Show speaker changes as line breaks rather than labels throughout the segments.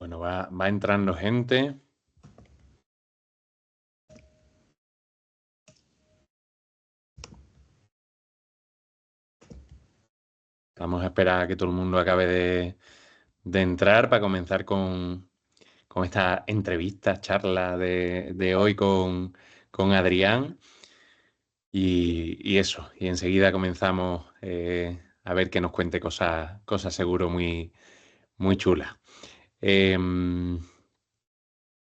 Bueno, va entrando gente. Vamos a esperar a que todo el mundo acabe de entrar para comenzar con esta entrevista, charla de hoy con Adrián. Y eso, y enseguida comenzamos a ver que nos cuente cosas seguro muy chulas. Em,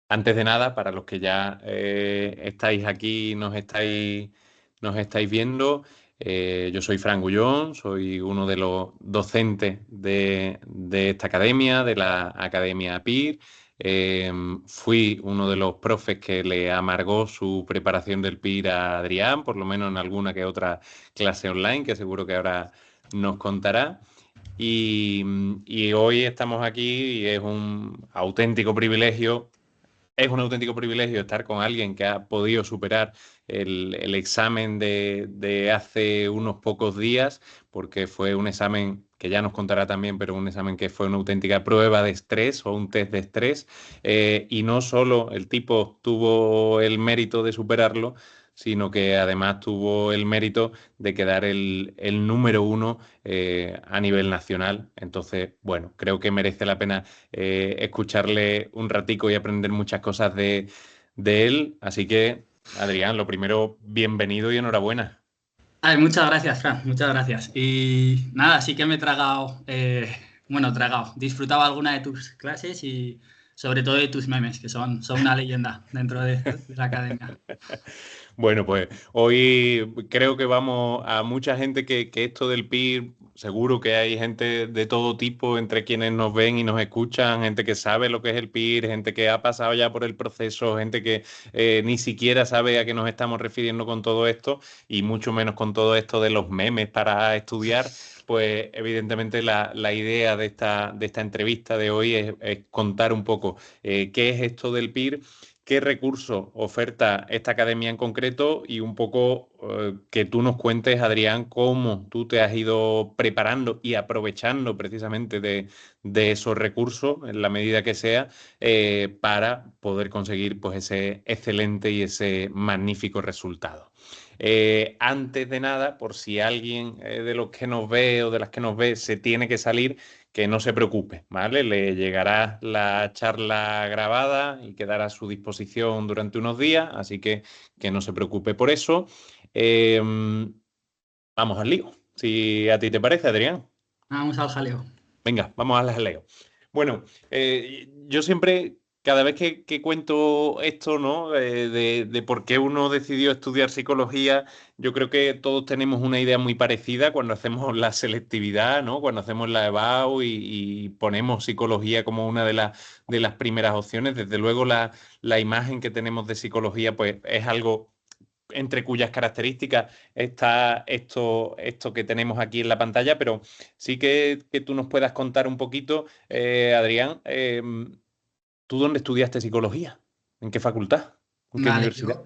Antes de nada, para los que ya estáis aquí, nos estáis viendo, yo soy Fran Gullón, soy uno de los docentes de esta academia, de la Academia PIR. Fui uno de los profes que le amargó su preparación del PIR a Adrián, por lo menos en alguna que otra clase online, que seguro que ahora nos contará. Y hoy estamos aquí y es un auténtico privilegio estar con alguien que ha podido superar el examen de hace unos pocos días, porque fue un examen que ya nos contará también, pero un examen que fue una auténtica prueba de estrés o un test de estrés. Y no solo el tipo tuvo el mérito de superarlo, sino que además tuvo el mérito de quedar el número uno a nivel nacional. Entonces, bueno, creo que merece la pena escucharle un ratico y aprender muchas cosas de él. Así que, Adrián, lo primero, bienvenido y enhorabuena.
Ay, muchas gracias, Fran, muchas gracias. Y nada, sí que me he tragado, tragado, disfrutaba alguna de tus clases y sobre todo de tus memes, que son una leyenda dentro de la academia.
Bueno, pues hoy creo que vamos a mucha gente que esto del PIR, seguro que hay gente de todo tipo entre quienes nos ven y nos escuchan, gente que sabe lo que es el PIR, gente que ha pasado ya por el proceso, gente que ni siquiera sabe a qué nos estamos refiriendo con todo esto y mucho menos con todo esto de los memes para estudiar. Pues evidentemente la idea de esta entrevista de hoy es contar un poco qué es esto del PIR, qué recursos oferta esta academia en concreto y un poco que tú nos cuentes, Adrián, cómo tú te has ido preparando y aprovechando precisamente de esos recursos en la medida que sea para poder conseguir pues ese excelente y ese magnífico resultado. Antes de nada, por si alguien de los que nos ve o de las que nos ve se tiene que salir, que no se preocupe, ¿vale? Le llegará la charla grabada y quedará a su disposición durante unos días, así que no se preocupe por eso. Eh, Vamos al lío, si a ti te parece, Adrián.
Vamos al jaleo.
Venga, vamos al jaleo. Bueno, yo siempre, cada vez que cuento esto, ¿no? De por qué uno decidió estudiar psicología, yo creo que todos tenemos una idea muy parecida cuando hacemos la selectividad, ¿no? Cuando hacemos la EBAU y ponemos psicología como una de las primeras opciones. Desde luego, la imagen que tenemos de psicología, pues, es algo entre cuyas características está esto que tenemos aquí en la pantalla, pero sí que tú nos puedas contar un poquito, Adrián, ¿tú dónde estudiaste psicología? ¿En qué facultad? ¿En qué
Vale,
universidad?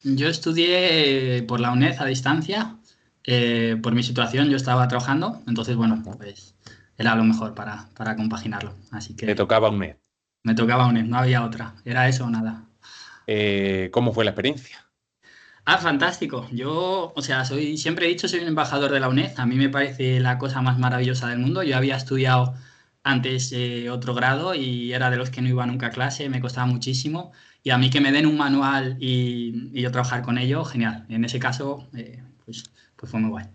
yo estudié por la UNED a distancia. Por mi situación yo estaba trabajando, entonces bueno,
Ajá.
pues era lo mejor para compaginarlo. Así
Te
que
tocaba UNED.
me tocaba UNED, no había otra, era eso o nada.
¿Cómo fue la experiencia?
Ah, fantástico. Yo, o sea, siempre he dicho, soy un embajador de la UNED. A mí me parece la cosa más maravillosa del mundo. Yo había estudiado antes otro grado y era de los que no iba nunca a clase, me costaba muchísimo. Y a mí que me den un manual y yo trabajar con ello, genial. En ese caso, pues fue muy guay.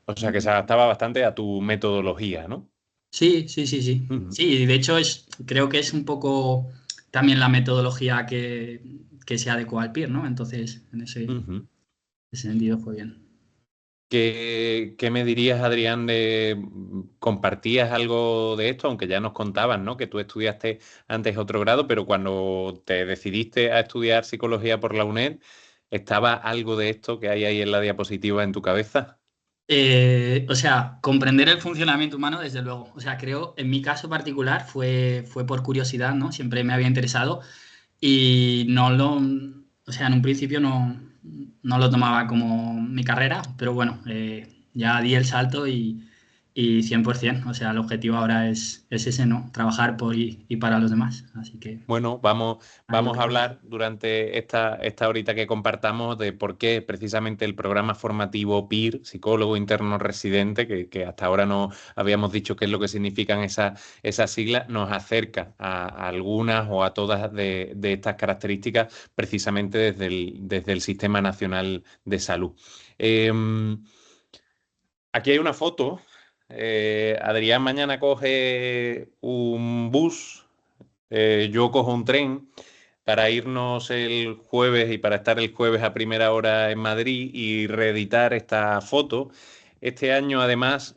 O sea, que se adaptaba bastante a tu metodología, ¿no?
Sí, sí, sí, sí.
Ujú,
Sí, de hecho creo que es un poco también la metodología que se adecua al PIR, ¿no? Entonces, en
ujú.
ese sentido fue bien.
¿Qué me dirías, Adrián, compartías algo de esto? Aunque ya nos contabas, ¿no? Que tú estudiaste antes otro grado, pero cuando te decidiste a estudiar psicología por la UNED, ¿estaba algo de esto que hay ahí en la diapositiva en tu cabeza?
O sea, comprender el funcionamiento humano, desde luego. O sea, creo, en mi caso particular, fue por curiosidad, ¿no? Siempre me había interesado y o sea, en un principio no lo tomaba como mi carrera, pero bueno, ya di el salto y 100%, o sea, el objetivo ahora es ese, ¿no? Trabajar por y para los demás. Así que
Bueno,
ahí lo
vamos a
tengo.
hablar durante esta horita que compartamos de por qué precisamente el programa formativo PIR, psicólogo interno residente, que hasta ahora no habíamos dicho qué es lo que significan esas siglas, nos acerca a algunas o a todas de estas características precisamente desde el Sistema Nacional de Salud. Em, Aquí hay una foto. Adrián mañana coge un bus, yo cojo un tren para irnos el jueves y para estar el jueves a primera hora en Madrid y reeditar esta foto. Este año, además,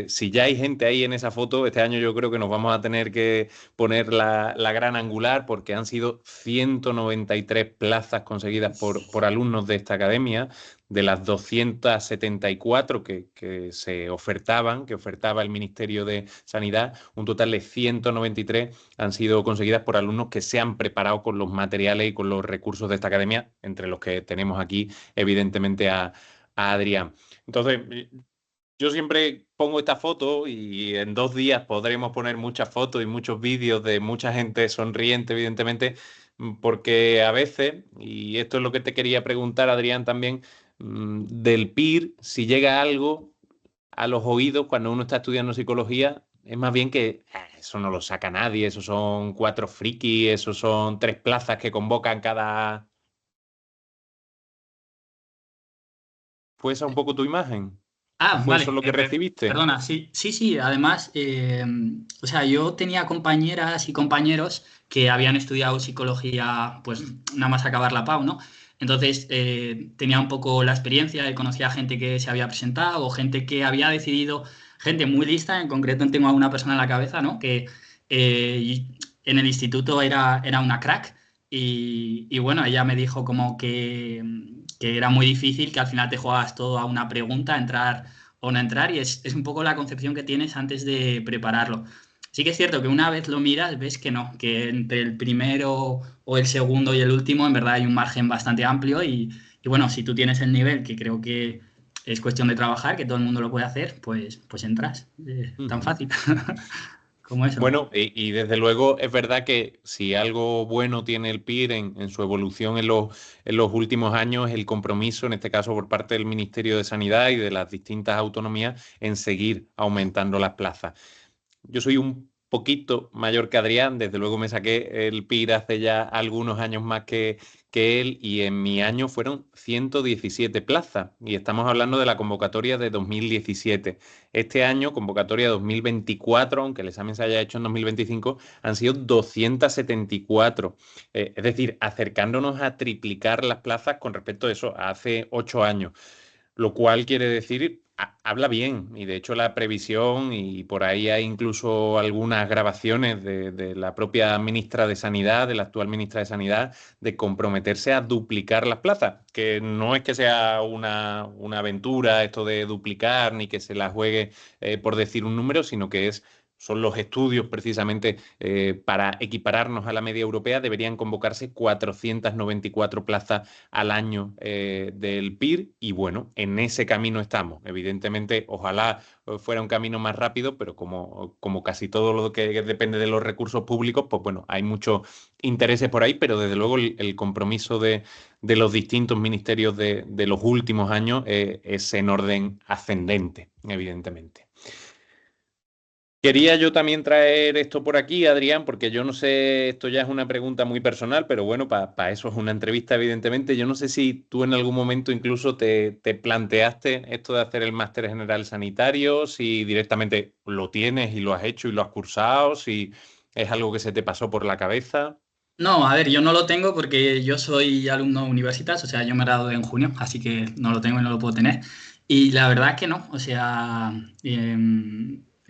si ya hay gente ahí en esa foto, este año yo creo que nos vamos a tener que poner la gran angular porque han sido 193 plazas conseguidas por alumnos de esta academia, de las 274 que se ofertaban, que ofertaba el Ministerio de Sanidad, un total de 193 han sido conseguidas por alumnos que se han preparado con los materiales y con los recursos de esta academia, entre los que tenemos aquí, evidentemente, a Adrián. Entonces, yo siempre pongo esta foto y en 2 días podremos poner muchas fotos y muchos vídeos de mucha gente sonriente, evidentemente, porque a veces, y esto es lo que te quería preguntar, Adrián, también, del PIR, si llega algo a los oídos cuando uno está estudiando psicología, es más bien que eso no lo saca nadie, eso son 4 frikis, eso son 3 plazas que convocan cada... ¿Fue esa un poco tu imagen? ¿O
Ah,
fue eso
vale,
lo que recibiste?
perdona, sí, sí, sí, además, o sea, yo tenía compañeras y compañeros que habían estudiado psicología, pues nada más acabar la PAU, ¿no? Entonces, tenía un poco la experiencia y conocía a gente que se había presentado o gente que había decidido, gente muy lista, en concreto tengo a una persona en la cabeza, ¿no? Que en el instituto era una crack y bueno, ella me dijo como que era muy difícil, que al final te juegas todo a una pregunta, entrar o no entrar, y es un poco la concepción que tienes antes de prepararlo. Sí que es cierto que una vez lo miras, ves que no, que entre el primero o el segundo y el último, en verdad hay un margen bastante amplio y bueno, si tú tienes el nivel, que creo que es cuestión de trabajar, que todo el mundo lo puede hacer, pues entras. Tan
Ujú.
fácil como eso.
Bueno, y desde luego es verdad que si algo bueno tiene el PIR en su evolución en los últimos años, es el compromiso, en este caso por parte del Ministerio de Sanidad y de las distintas autonomías, en seguir aumentando las plazas. Yo soy un poquito mayor que Adrián, desde luego me saqué el PIR hace ya algunos años más que él y en mi año fueron 117 plazas y estamos hablando de la convocatoria de 2017. Este año, convocatoria 2024, aunque el examen se haya hecho en 2025, han sido 274. Es decir, acercándonos a triplicar las plazas con respecto a eso, a hace 8 años, lo cual quiere decir, habla bien, y de hecho la previsión, y por ahí hay incluso algunas grabaciones de la propia ministra de Sanidad, de la actual ministra de Sanidad, de comprometerse a duplicar las plazas, que no es que sea una aventura esto de duplicar, ni que se la juegue por decir un número, sino que son los estudios precisamente para equipararnos a la media europea, deberían convocarse 494 plazas al año del PIR y bueno, en ese camino estamos. Evidentemente, ojalá fuera un camino más rápido, pero como casi todo lo que depende de los recursos públicos, pues bueno, hay muchos intereses por ahí, pero desde luego el compromiso de los distintos ministerios de los últimos años es en orden ascendente, evidentemente. Quería yo también traer esto por aquí, Adrián, porque yo no sé, esto ya es una pregunta muy personal, pero bueno, para eso es una entrevista, evidentemente. Yo no sé si tú en algún momento incluso te planteaste esto de hacer el máster general sanitario, si directamente lo tienes y lo has hecho y lo has cursado, si es algo que se te pasó por la cabeza.
No, a ver, yo no lo tengo porque yo soy alumno universitas, o sea, yo me gradué en junio, así que no lo tengo y no lo puedo tener. Y la verdad es que no, o sea,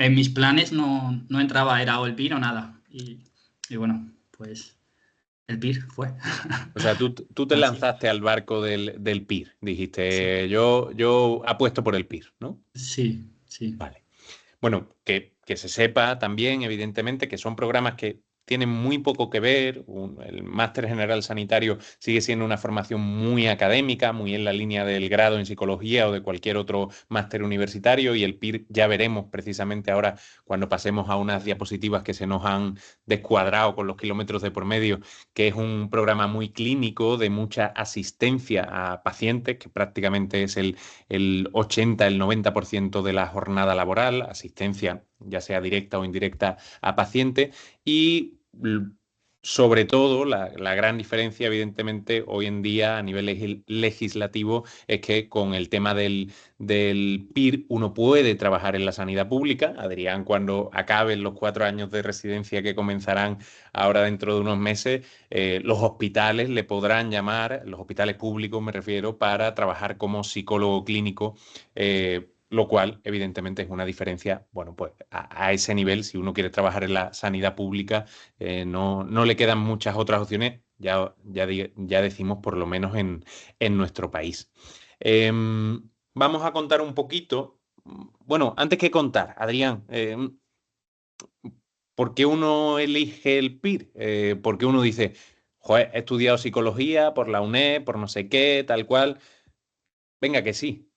en mis planes no entraba, era o el PIR o nada. Y bueno, pues el PIR fue.
O sea, tú te
Así.
lanzaste al barco del PIR,
Sí,
dijiste, yo apuesto por el PIR, ¿no?
sí, sí.
Vale. Bueno, que se sepa también, evidentemente, que son programas que tienen muy poco que ver. El máster general sanitario sigue siendo una formación muy académica, muy en la línea del grado en psicología o de cualquier otro máster universitario, y el PIR ya veremos precisamente ahora cuando pasemos a unas diapositivas que se nos han descuadrado con los kilómetros de por medio, que es un programa muy clínico de mucha asistencia a pacientes, que prácticamente es el 80, el 90% de la jornada laboral, asistencia ya sea directa o indirecta a pacientes. Y sobre todo, la gran diferencia, evidentemente, hoy en día a nivel legislativo es que con el tema del PIR uno puede trabajar en la sanidad pública. Adrián, cuando acaben los 4 años de residencia que comenzarán ahora dentro de unos meses, los hospitales le podrán llamar, los hospitales públicos me refiero, para trabajar como psicólogo clínico. Lo cual, evidentemente, es una diferencia, bueno, pues a ese nivel, si uno quiere trabajar en la sanidad pública, no le quedan muchas otras opciones, ya decimos, por lo menos en nuestro país. Vamos a contar un poquito. Bueno, antes que contar, Adrián, ¿por qué uno elige el PIR? ¿Por qué uno dice, joder, he estudiado psicología por la UNED, por no sé qué, tal cual? Venga, que sí.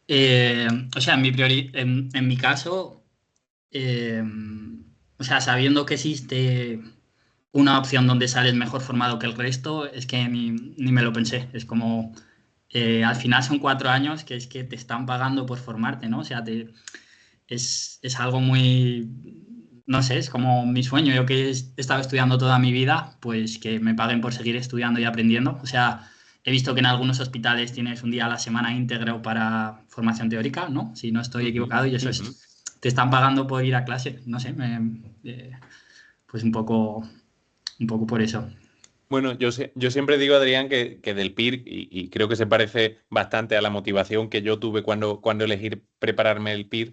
Eh, o sea, en mi caso, eh, o sea, sabiendo que existe una opción donde sales mejor formado que el resto, es que ni me lo pensé. Es como, al final son 4 años que es que te están pagando por formarte, ¿no? O sea, es algo muy, no sé, es como mi sueño. Yo que he estado estudiando toda mi vida, pues que me paguen por seguir estudiando y aprendiendo. O sea, he visto que en algunos hospitales tienes un día a la semana íntegro para formación teórica, ¿no? Si no estoy
Ujú,
equivocado, y eso
ujú.
es, te están pagando por ir a clase. No sé, pues un poco por eso.
Bueno, yo siempre digo, Adrián, que del PIR, y creo que se parece bastante a la motivación que yo tuve cuando elegí prepararme el PIR,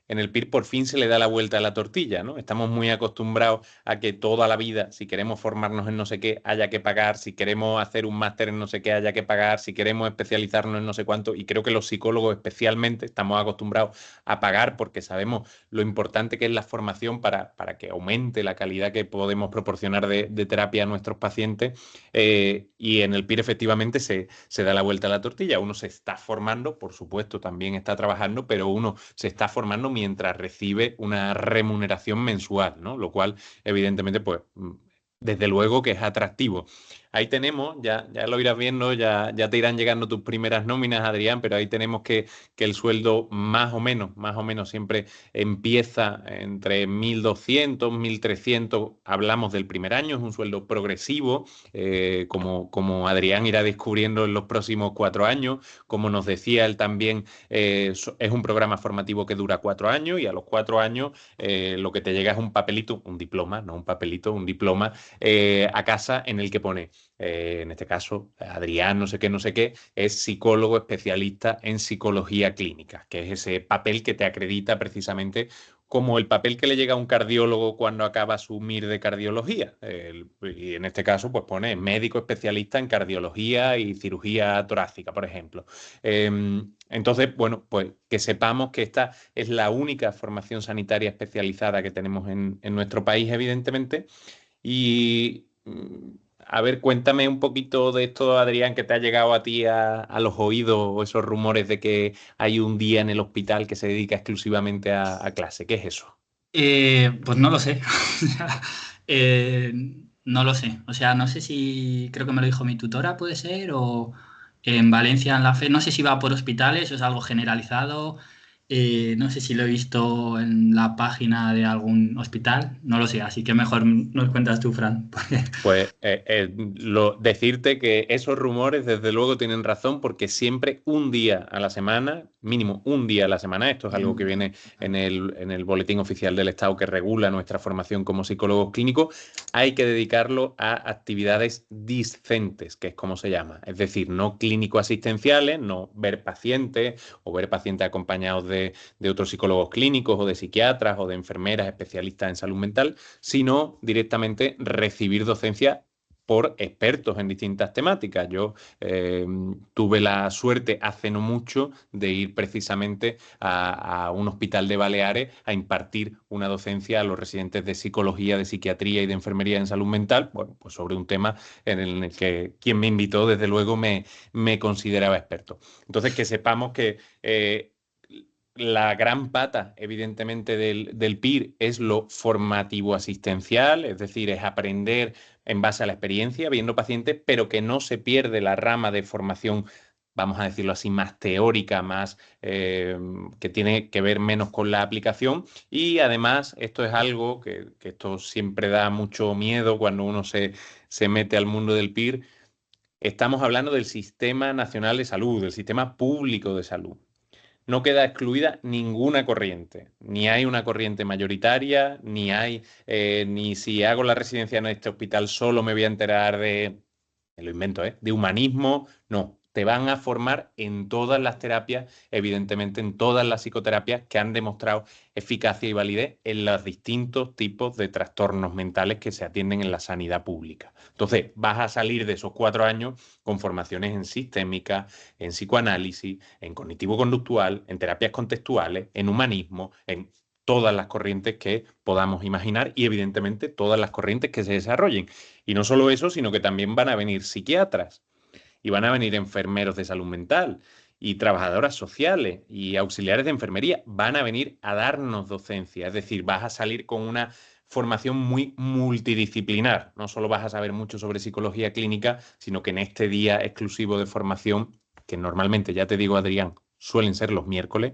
en el PIR por fin se le da la vuelta a la tortilla, ¿no? Estamos muy acostumbrados a que toda la vida, si queremos formarnos en no sé qué, haya que pagar, si queremos hacer un máster en no sé qué, haya que pagar, si queremos especializarnos en no sé cuánto, y creo que los psicólogos especialmente estamos acostumbrados a pagar porque sabemos lo importante que es la formación para que aumente la calidad que podemos proporcionar de terapia a nuestros pacientes. Y en el PIR efectivamente se da la vuelta a la tortilla. Uno se está formando, por supuesto, también está trabajando, pero uno se está formando mientras recibe una remuneración mensual, ¿no? Lo cual, evidentemente, pues desde luego que es atractivo. Ahí tenemos, ya lo irás viendo, ya te irán llegando tus primeras nóminas, Adrián, pero ahí tenemos que el sueldo más o menos siempre empieza entre 1.200, 1.300. Hablamos del primer año, es un sueldo progresivo, como Adrián irá descubriendo en los próximos 4 años. Como nos decía él también, es un programa formativo que dura 4 años, y a los 4 años lo que te llega es un papelito, un diploma, no un papelito, un diploma a casa, en el que pone, en este caso, Adrián, no sé qué, es psicólogo especialista en psicología clínica, que es ese papel que te acredita precisamente como el papel que le llega a un cardiólogo cuando acaba su MIR de cardiología. Y en este caso, pues pone médico especialista en cardiología y cirugía torácica, por ejemplo. Entonces, bueno, pues que sepamos que esta es la única formación sanitaria especializada que tenemos en nuestro país, evidentemente. Y a ver, cuéntame un poquito de esto, Adrián, que te ha llegado a ti a los oídos, o esos rumores de que hay un día en el hospital que se dedica exclusivamente a clase. ¿Qué es eso?
Pues no lo sé. O sea, eh, no lo sé. O sea, no sé si creo que me lo dijo mi tutora, puede ser, o en Valencia en la FE. No sé si va por hospitales o es algo generalizado. No sé si lo he visto en la página de algún hospital. No lo sé, así que mejor nos cuentas tú, Fran.
Pues decirte que esos rumores desde luego tienen razón, porque siempre un día a la semana, mínimo un día a la semana, esto es algo que viene en el Boletín Oficial del Estado que regula nuestra formación como psicólogos clínicos, hay que dedicarlo a actividades discentes, que es como se llama, es decir, no clínico-asistenciales, no ver pacientes o ver pacientes acompañados de otros psicólogos clínicos o de psiquiatras o de enfermeras especialistas en salud mental, sino directamente recibir docencia por expertos en distintas temáticas. Yo tuve la suerte hace no mucho de ir precisamente a un hospital de Baleares a impartir una docencia a los residentes de psicología, de psiquiatría y de enfermería en salud mental, bueno, pues sobre un tema en el que quien me invitó, desde luego, me consideraba experto. Entonces, que sepamos que la gran pata, evidentemente, del PIR es lo formativo asistencial, es decir, es aprender en base a la experiencia, viendo pacientes, pero que no se pierde la rama de formación, vamos a decirlo así, más teórica, más que tiene que ver menos con la aplicación. Y además, esto es algo que esto siempre da mucho miedo cuando uno se mete al mundo del PIR. Estamos hablando del Sistema Nacional de Salud, del sistema público de salud. No queda excluida ninguna corriente. Ni hay una corriente mayoritaria, ni hay, ni si hago la residencia en este hospital solo me voy a enterar de, me lo invento, de humanismo. No, te van a formar en todas las terapias, evidentemente en todas las psicoterapias que han demostrado eficacia y validez en los distintos tipos de trastornos mentales que se atienden en la sanidad pública. Entonces, vas a salir de esos 4 años con formaciones en sistémica, en psicoanálisis, en cognitivo-conductual, en terapias contextuales, en humanismo, en todas las corrientes que podamos imaginar y evidentemente todas las corrientes que se desarrollen. Y no solo eso, sino que también van a venir psiquiatras y van a venir enfermeros de salud mental y trabajadoras sociales y auxiliares de enfermería. Van a venir a darnos docencia, es decir, vas a salir con una formación muy multidisciplinar. No solo vas a saber mucho sobre psicología clínica, sino que en este día exclusivo de formación, que normalmente, ya te digo, Adrián, suelen ser los miércoles,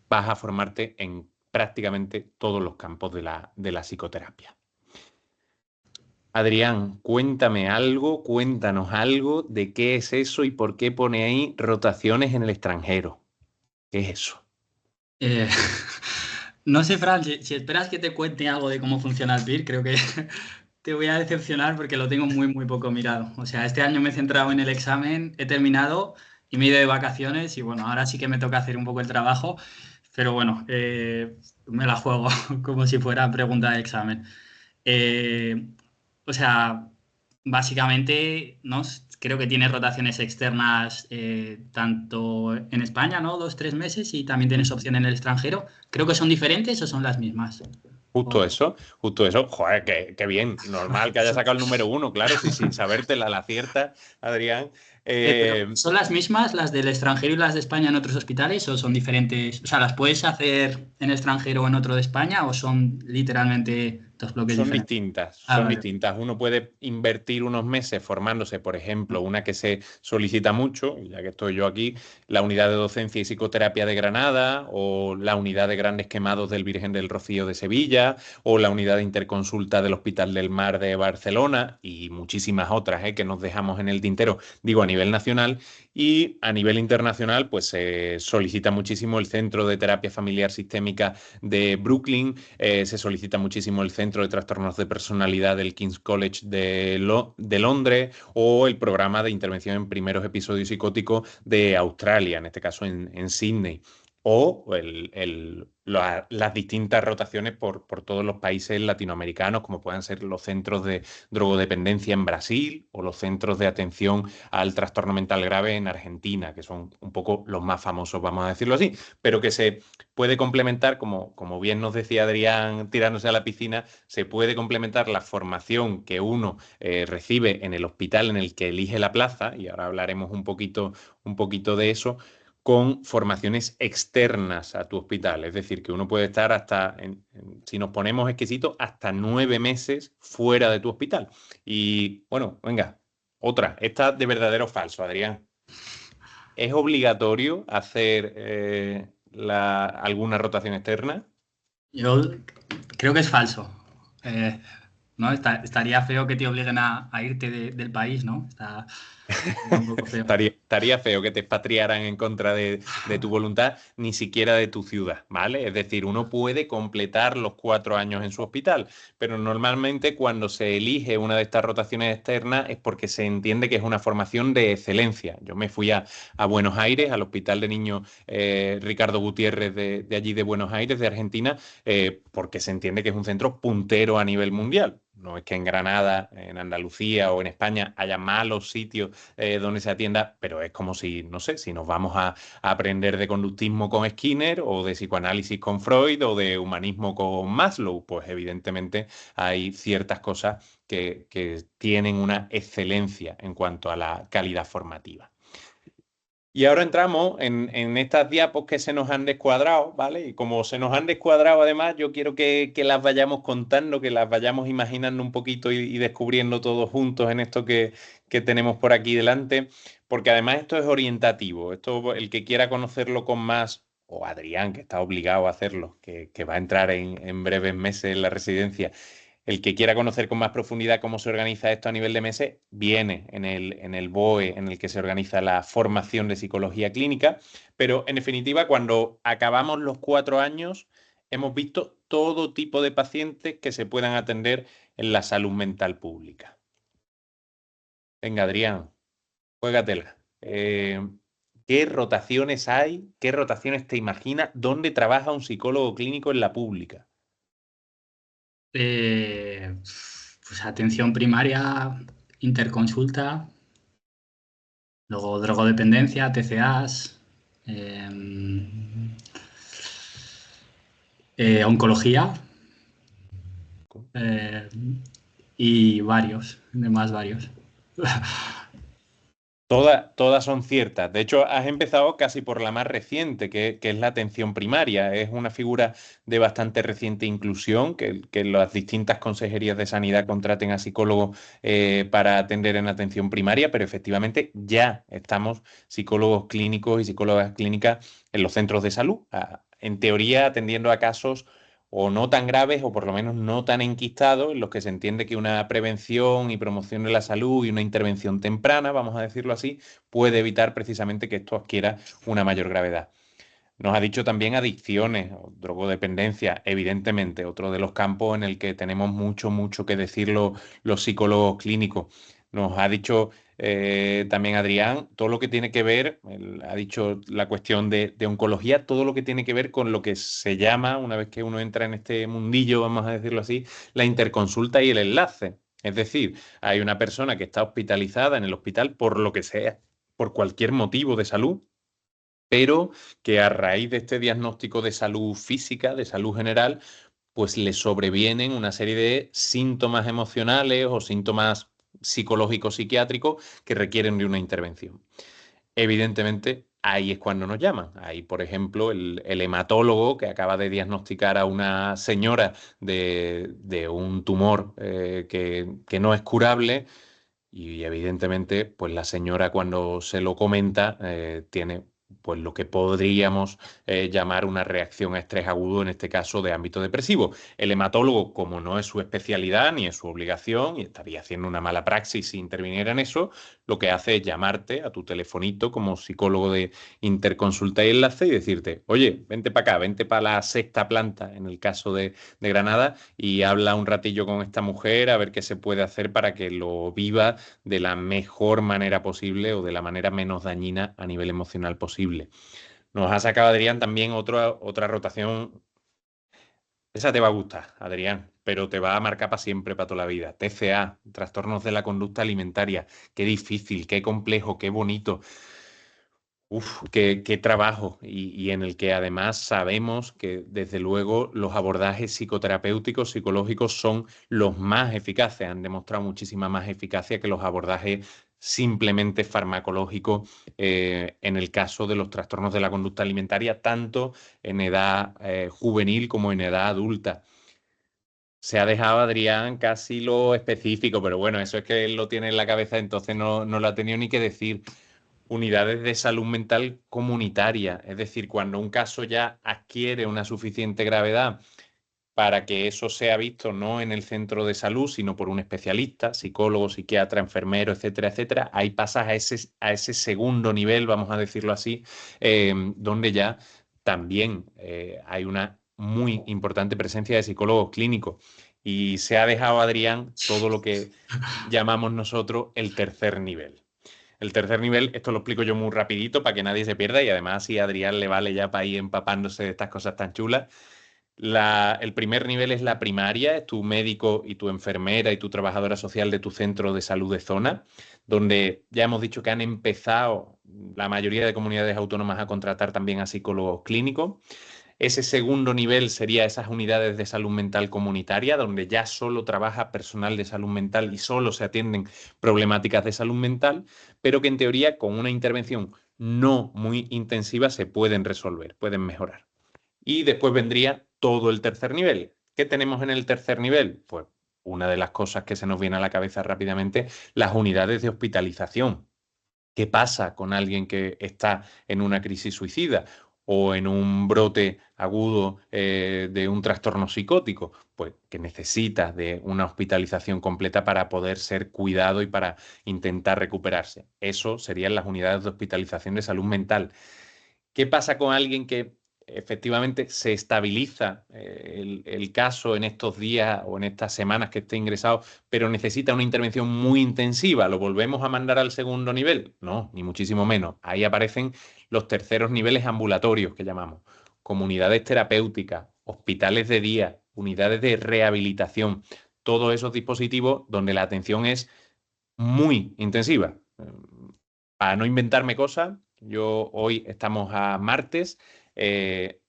vas a formarte en prácticamente todos los campos de la psicoterapia. Adrián, cuéntame algo, cuéntanos algo de qué es eso y por qué pone ahí rotaciones en el extranjero. ¿Qué es eso?
Eh, no sé, Fran, si esperas que te cuente algo de cómo funciona el PIR, creo que te voy a decepcionar porque lo tengo muy, muy poco mirado. O sea, este año me he centrado en el examen, he terminado y me he ido de vacaciones y bueno, ahora sí que me toca hacer un poco el trabajo, pero bueno, me la juego como si fuera pregunta de examen. Eh, o sea, básicamente, ¿no? Creo que tiene rotaciones externas tanto en España, ¿no? 2, 3 meses y también tienes opción en el extranjero. Creo que son diferentes o son las mismas.
Justo
O-
eso, justo eso. Joder, qué bien. Normal que haya sacado el número uno, claro, sí, sin sabértela la cierta, Adrián.
Pero
Eh,
¿son las mismas las del extranjero y las de España en otros hospitales o son diferentes? O sea, ¿las puedes hacer en el extranjero o en otro de España o son literalmente dos bloques
Son
diferentes?
distintas,
Ah,
son
vale.
distintas. Uno puede invertir unos meses formándose, por ejemplo, una que se solicita mucho, ya que estoy yo aquí, la unidad de docencia y psicoterapia de Granada, o la unidad de grandes quemados del Virgen del Rocío de Sevilla, o la unidad de interconsulta del Hospital del Mar de Barcelona, y muchísimas otras, que nos dejamos en el tintero, digo, a nivel nacional. Y a nivel internacional, pues se solicita muchísimo el Centro de Terapia Familiar Sistémica de Brooklyn, se solicita muchísimo el Centro de Trastornos de Personalidad del King's College de Londres, o el programa de intervención en primeros episodios psicóticos de Australia, en este caso en Sydney, o las distintas rotaciones por todos los países latinoamericanos, como puedan ser los centros de drogodependencia en Brasil o los centros de atención al trastorno mental grave en Argentina, que son un poco los más famosos, vamos a decirlo así, pero que se puede complementar, como bien nos decía Adrián tirándose a la piscina, se puede complementar la formación que uno recibe en el hospital en el que elige la plaza, y ahora hablaremos un poquito de eso, con formaciones externas a tu hospital. Es decir, que uno puede estar hasta, si nos ponemos exquisitos, hasta 9 meses fuera de tu hospital. Y bueno, venga, otra, esta de verdadero o falso, Adrián. ¿Es obligatorio hacer alguna rotación externa?
Yo creo que es falso. Eh, ¿No? Estaría feo que te obliguen a irte del país, ¿no? Estaría un poco feo.
Estaría feo que te expatriaran en contra de tu voluntad, ni siquiera de tu ciudad, ¿vale? Es decir, uno puede completar los 4 años en su hospital, pero normalmente cuando se elige una de estas rotaciones externas es porque se entiende que es una formación de excelencia. Yo me fui a Buenos Aires, al Hospital de Niños Ricardo Gutiérrez de allí de Buenos Aires, de Argentina, porque se entiende que es un centro puntero a nivel mundial. no es que en Granada, en Andalucía o en España haya malos sitios donde se atienda, pero es como si, no sé, si nos vamos a aprender de conductismo con Skinner o de psicoanálisis con Freud o de humanismo con Maslow, pues evidentemente hay ciertas cosas que tienen una excelencia en cuanto a la calidad formativa. Y ahora entramos en estas diapos que se nos han descuadrado, ¿vale? Y como se nos han descuadrado además, yo quiero que las vayamos contando, que las vayamos imaginando un poquito y descubriendo todos juntos en esto que tenemos por aquí delante, porque además esto es orientativo. Esto, el que quiera conocerlo con más, o Adrián, que está obligado a hacerlo, que va a entrar en breves meses en la residencia. El que quiera conocer con más profundidad cómo se organiza esto a nivel de meses, viene en el BOE en el que se organiza la formación de psicología clínica, pero en definitiva, cuando acabamos los 4 años, hemos visto todo tipo de pacientes que se puedan atender en la salud mental pública. Venga, Adrián, juégatela. ¿Qué rotaciones hay? ¿Qué rotaciones te imaginas? ¿Dónde trabaja un psicólogo clínico en la pública?
Eh, pues atención primaria, interconsulta, luego drogodependencia, TCAs, eh, oncología eh, y varios, demás varios.
Todas son ciertas. De hecho, has empezado casi por la más reciente, que es la atención primaria. Es una figura de bastante reciente inclusión, que las distintas consejerías de sanidad contraten a psicólogos para atender en atención primaria, pero efectivamente ya estamos psicólogos clínicos y psicólogas clínicas en los centros de salud, en teoría atendiendo a casos o no tan graves o por lo menos no tan enquistados, en los que se entiende que una prevención y promoción de la salud y una intervención temprana, vamos a decirlo así, puede evitar precisamente que esto adquiera una mayor gravedad. Nos ha dicho también adicciones o drogodependencia, evidentemente, otro de los campos en el que tenemos mucho, mucho que decir los psicólogos clínicos. Nos ha dicho también Adrián todo lo que tiene que ver, él ha dicho la cuestión de oncología, todo lo que tiene que ver con lo que se llama, una vez que uno entra en este mundillo, vamos a decirlo así, la interconsulta y el enlace. Es decir, hay una persona que está hospitalizada en el hospital por lo que sea, por cualquier motivo de salud, pero que a raíz de este diagnóstico de salud física, de salud general, pues le sobrevienen una serie de síntomas emocionales o síntomas psicológicos psiquiátricos que requieren de una intervención. Evidentemente, ahí es cuando nos llaman. Ahí, por ejemplo, el hematólogo que acaba de diagnosticar a una señora de un tumor que no es curable. Y evidentemente, pues la señora cuando se lo comenta tiene pues lo que podríamos llamar una reacción a estrés agudo, en este caso de ámbito depresivo. El hematólogo, como no es su especialidad ni es su obligación, y estaría haciendo una mala praxis si interviniera en eso, lo que hace es llamarte a tu telefonito como psicólogo de interconsulta y enlace y decirte, oye, vente para acá, vente para la sexta planta, en el caso de Granada, y habla un ratillo con esta mujer a ver qué se puede hacer para que lo viva de la mejor manera posible o de la manera menos dañina a nivel emocional posible. Nos ha sacado Adrián también otra rotación. Esa te va a gustar, Adrián, pero te va a marcar para siempre, para toda la vida. TCA, trastornos de la conducta alimentaria. Qué difícil, qué complejo, qué bonito. Uf, qué trabajo y en el que además sabemos que desde luego los abordajes psicoterapéuticos, psicológicos son los más eficaces, han demostrado muchísima más eficacia que los abordajes simplemente farmacológicos en el caso de los trastornos de la conducta alimentaria, tanto en edad juvenil como en edad adulta. Se ha dejado Adrián casi lo específico, pero bueno, eso es que él lo tiene en la cabeza, entonces no lo ha tenido ni que decir. Unidades de salud mental comunitaria, es decir, cuando un caso ya adquiere una suficiente gravedad para que eso sea visto no en el centro de salud, sino por un especialista, psicólogo, psiquiatra, enfermero, etcétera, etcétera, ahí pasas a ese segundo nivel, vamos a decirlo así, donde ya también hay una muy importante presencia de psicólogos clínicos. Y se ha dejado, Adrián, todo lo que llamamos nosotros el tercer nivel. El tercer nivel, esto lo explico yo muy rapidito para que nadie se pierda y además si a Adrián le vale ya para ir empapándose de estas cosas tan chulas. El primer nivel es la primaria, es tu médico y tu enfermera y tu trabajadora social de tu centro de salud de zona, donde ya hemos dicho que han empezado la mayoría de comunidades autónomas a contratar también a psicólogos clínicos. Ese segundo nivel sería esas unidades de salud mental comunitaria, donde ya solo trabaja personal de salud mental y solo se atienden problemáticas de salud mental, pero que en teoría con una intervención no muy intensiva se pueden resolver, pueden mejorar. Y después vendría todo el tercer nivel. ¿Qué tenemos en el tercer nivel? Pues una de las cosas que se nos viene a la cabeza rápidamente, las unidades de hospitalización. ¿Qué pasa con alguien que está en una crisis suicida o en un brote agudo de un trastorno psicótico? Pues que necesita de una hospitalización completa para poder ser cuidado y para intentar recuperarse. Eso serían las unidades de hospitalización de salud mental. ¿Qué pasa con alguien que efectivamente se estabiliza el caso en estos días o en estas semanas que esté ingresado, pero necesita una intervención muy intensiva? ¿Lo volvemos a mandar al segundo nivel? No, ni muchísimo menos. Ahí aparecen los terceros niveles ambulatorios que llamamos, comunidades terapéuticas, hospitales de día, unidades de rehabilitación, todos esos dispositivos donde la atención es muy intensiva. Para no inventarme cosas, yo hoy estamos a martes, eh,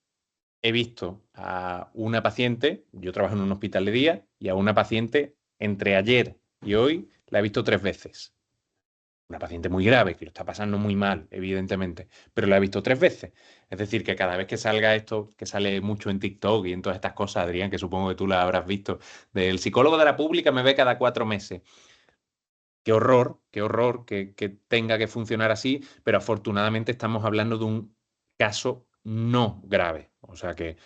he visto a una paciente, yo trabajo en un hospital de día, y a una paciente entre ayer y hoy la he visto 3 veces. Una paciente muy grave, que lo está pasando muy mal, evidentemente, pero la he visto 3 veces. Es decir, que cada vez que salga esto, que sale mucho en TikTok y en todas estas cosas, Adrián, que supongo que tú la habrás visto, del psicólogo de la pública me ve cada 4 meses. Qué horror que tenga que funcionar así, pero afortunadamente estamos hablando de un caso no grave. O sea que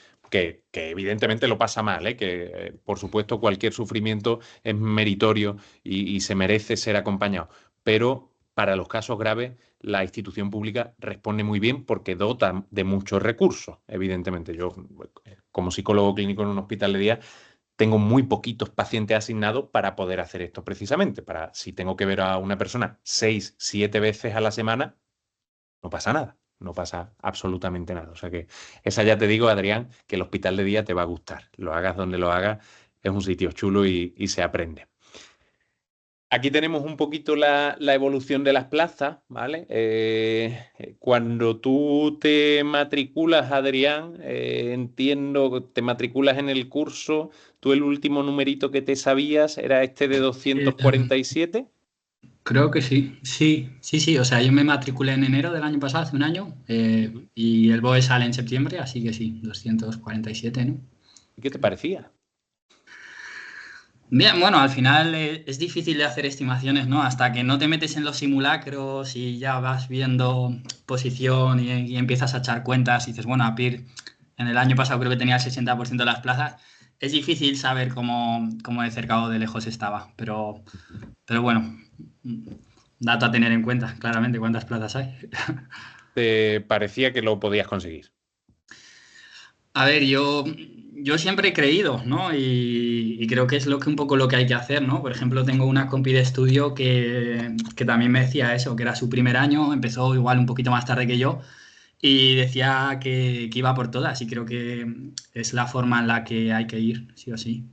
evidentemente lo pasa mal, ¿eh? Que por supuesto cualquier sufrimiento es meritorio y se merece ser acompañado. Pero para los casos graves, la institución pública responde muy bien porque dota de muchos recursos, evidentemente. Yo, como psicólogo clínico en un hospital de día, tengo muy poquitos pacientes asignados para poder hacer esto precisamente. Para si tengo que ver a una persona 6, 7 veces a la semana, no pasa nada, no pasa absolutamente nada. O sea que esa ya te digo, Adrián, que el hospital de día te va a gustar. Lo hagas donde lo hagas, es un sitio chulo y se aprende. Aquí tenemos un poquito la evolución de las plazas, ¿vale? Cuando tú te matriculas, Adrián, entiendo, te matriculas en el curso, tú el último numerito que te sabías era este de
Eh,
247.
Creo que sí, sí. O sea, yo me matriculé en enero del año pasado, hace un año,
Ujú.
y el BOE sale en septiembre, así que sí, 247, ¿no?
¿Y qué te parecía?
Bien, bueno, al final es difícil de hacer estimaciones, ¿no? Hasta que no te metes en los simulacros y ya vas viendo posición y empiezas a echar cuentas y dices, bueno, APIR en el año pasado creo que tenía el 60% de las plazas. Es difícil saber cómo de cerca o de lejos estaba, pero bueno, dato a tener en cuenta, claramente, cuántas plazas hay.
¿Te parecía que lo podías conseguir?
A ver, yo siempre he creído, ¿no? Y creo que es un poco lo que hay que hacer, ¿no? Por ejemplo, tengo una compi de estudio que también me decía eso, que era su primer año, empezó igual un poquito más tarde que yo, y decía que iba por todas, y creo que es la forma en la que hay que ir, sí o sí,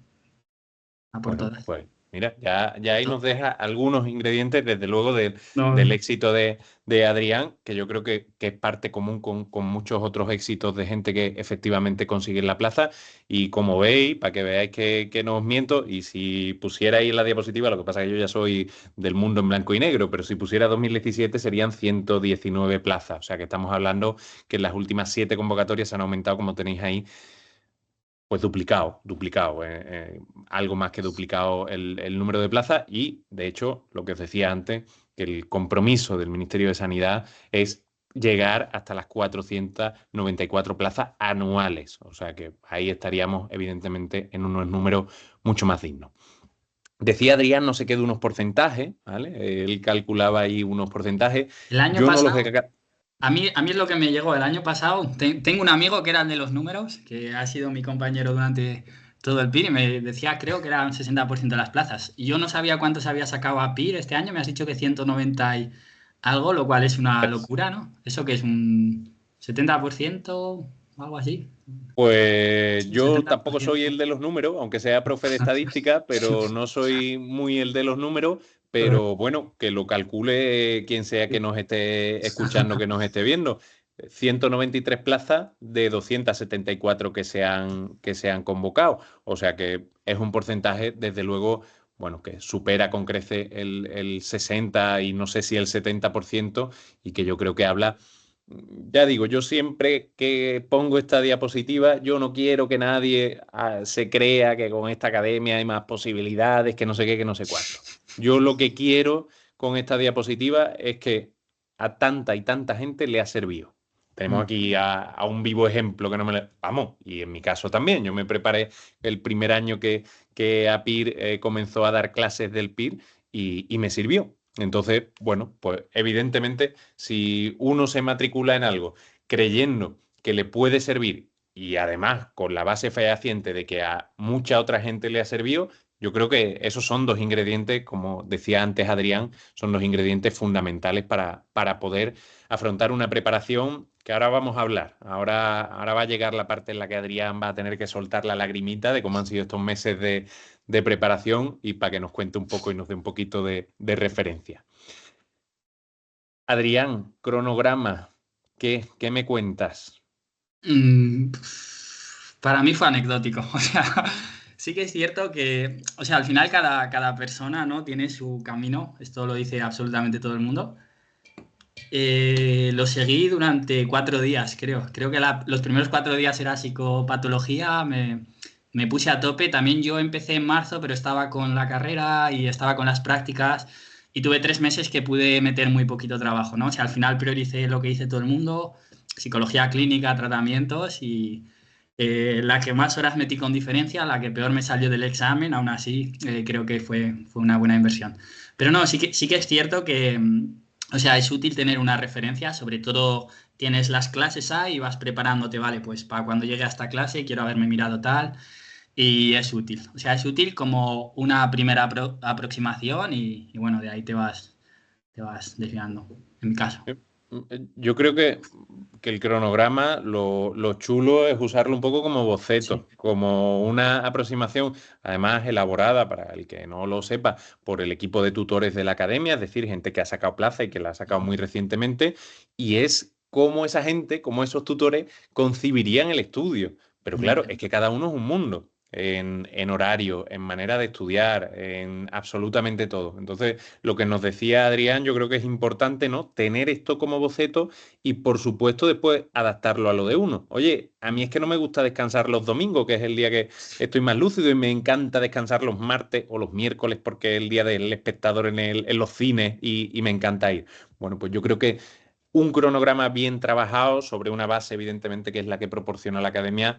a por
Bueno,
todas.
pues mira, ya ahí nos deja algunos ingredientes, desde luego, del
No,
éxito de Adrián, que yo creo que es parte común con muchos otros éxitos de gente que efectivamente consigue la plaza. Y como veis, para que veáis que no os miento, y si pusiera ahí en la diapositiva, lo que pasa es que yo ya soy del mundo en blanco y negro, pero si pusiera 2017 serían 119 plazas. O sea que estamos hablando que en las últimas 7 convocatorias se han aumentado, como tenéis ahí, pues duplicado, algo más que duplicado el número de plazas y, de hecho, lo que os decía antes, que el compromiso del Ministerio de Sanidad es llegar hasta las 494 plazas anuales. O sea que ahí estaríamos, evidentemente, en unos números mucho más dignos. Decía Adrián, no sé qué, de unos porcentajes, ¿vale? Él calculaba ahí unos porcentajes.
el año
Yo no los
pasado,
he...
a mí es lo que me llegó el año pasado. Tengo un amigo que era el de los números, que ha sido mi compañero durante todo el PIR y me decía, creo que era un 60% de las plazas. Y yo no sabía cuántos había sacado a PIR este año, me has dicho que 190 y algo, lo cual es una locura, ¿no? Eso que es un 70%. algo así.
Pues
Un
yo
setenta por
tampoco soy
ciento
el de los números, aunque sea profe de estadística, pero no soy muy el de los números, pero bueno, que lo calcule quien sea que nos esté escuchando, que nos esté viendo. 193 plazas de 274 que se han convocado. O sea que es un porcentaje, desde luego, bueno, que supera con crece el 60 y no sé si el 70%, y que yo creo que habla. Ya digo, yo siempre que pongo esta diapositiva, yo no quiero que nadie se crea que con esta academia hay más posibilidades, que no sé qué, que no sé cuánto. Yo lo que quiero con esta diapositiva es que a tanta y tanta gente le ha servido. Tenemos aquí a un vivo ejemplo que no me le... Vamos, y en mi caso también. Yo me preparé el primer año que APIR comenzó a dar clases del PIR y me sirvió. Entonces, bueno, pues evidentemente, si uno se matricula en algo creyendo que le puede servir y además con la base fehaciente de que a mucha otra gente le ha servido, yo creo que esos son dos ingredientes, como decía antes Adrián, son los ingredientes fundamentales para poder afrontar una preparación que ahora vamos a hablar. Ahora va a llegar la parte en la que Adrián va a tener que soltar la lagrimita de cómo han sido estos meses de preparación y para que nos cuente un poco y nos dé un poquito de referencia. Adrián, cronograma, ¿qué me cuentas?
Mm, para mí fue anecdótico. O sea, sí que es cierto que, o sea, al final cada persona, ¿no? Tiene su camino. Esto lo dice absolutamente todo el mundo. Lo seguí durante 4 días, creo. Creo que los primeros 4 días era psicopatología. Me puse a tope. También yo empecé en marzo, pero estaba con la carrera y estaba con las prácticas. Y tuve 3 meses que pude meter muy poquito trabajo, ¿no? O sea, al final prioricé lo que dice todo el mundo, psicología clínica, tratamientos y la que más horas metí con diferencia, la que peor me salió del examen, aún así creo que fue una buena inversión. Pero no, sí que es cierto que, o sea, es útil tener una referencia, sobre todo tienes las clases ahí y vas preparándote, vale, pues para cuando llegue a esta clase quiero haberme mirado tal y es útil. O sea, es útil como una primera aproximación y bueno, de ahí te vas desviando, en mi caso.
Yo creo que el cronograma, lo chulo es usarlo un poco como
Sí.
boceto, como una aproximación, además elaborada, para el que no lo sepa, por el equipo de tutores de la academia, es decir, gente que ha sacado plaza y que la ha sacado muy recientemente, y es cómo esa gente, cómo esos tutores concibirían el estudio. Pero claro, es que cada uno es un mundo. En horario, en manera de estudiar, en absolutamente todo. Entonces, lo que nos decía Adrián, yo creo que es importante, ¿no? Tener esto como boceto y, por supuesto, después adaptarlo a lo de uno. Oye, a mí es que no me gusta descansar los domingos, que es el día que estoy más lúcido, y me encanta descansar los martes o los miércoles porque es el día del espectador en los cines y me encanta ir. Bueno, pues yo creo que un cronograma bien trabajado sobre una base, evidentemente, que es la que proporciona la academia,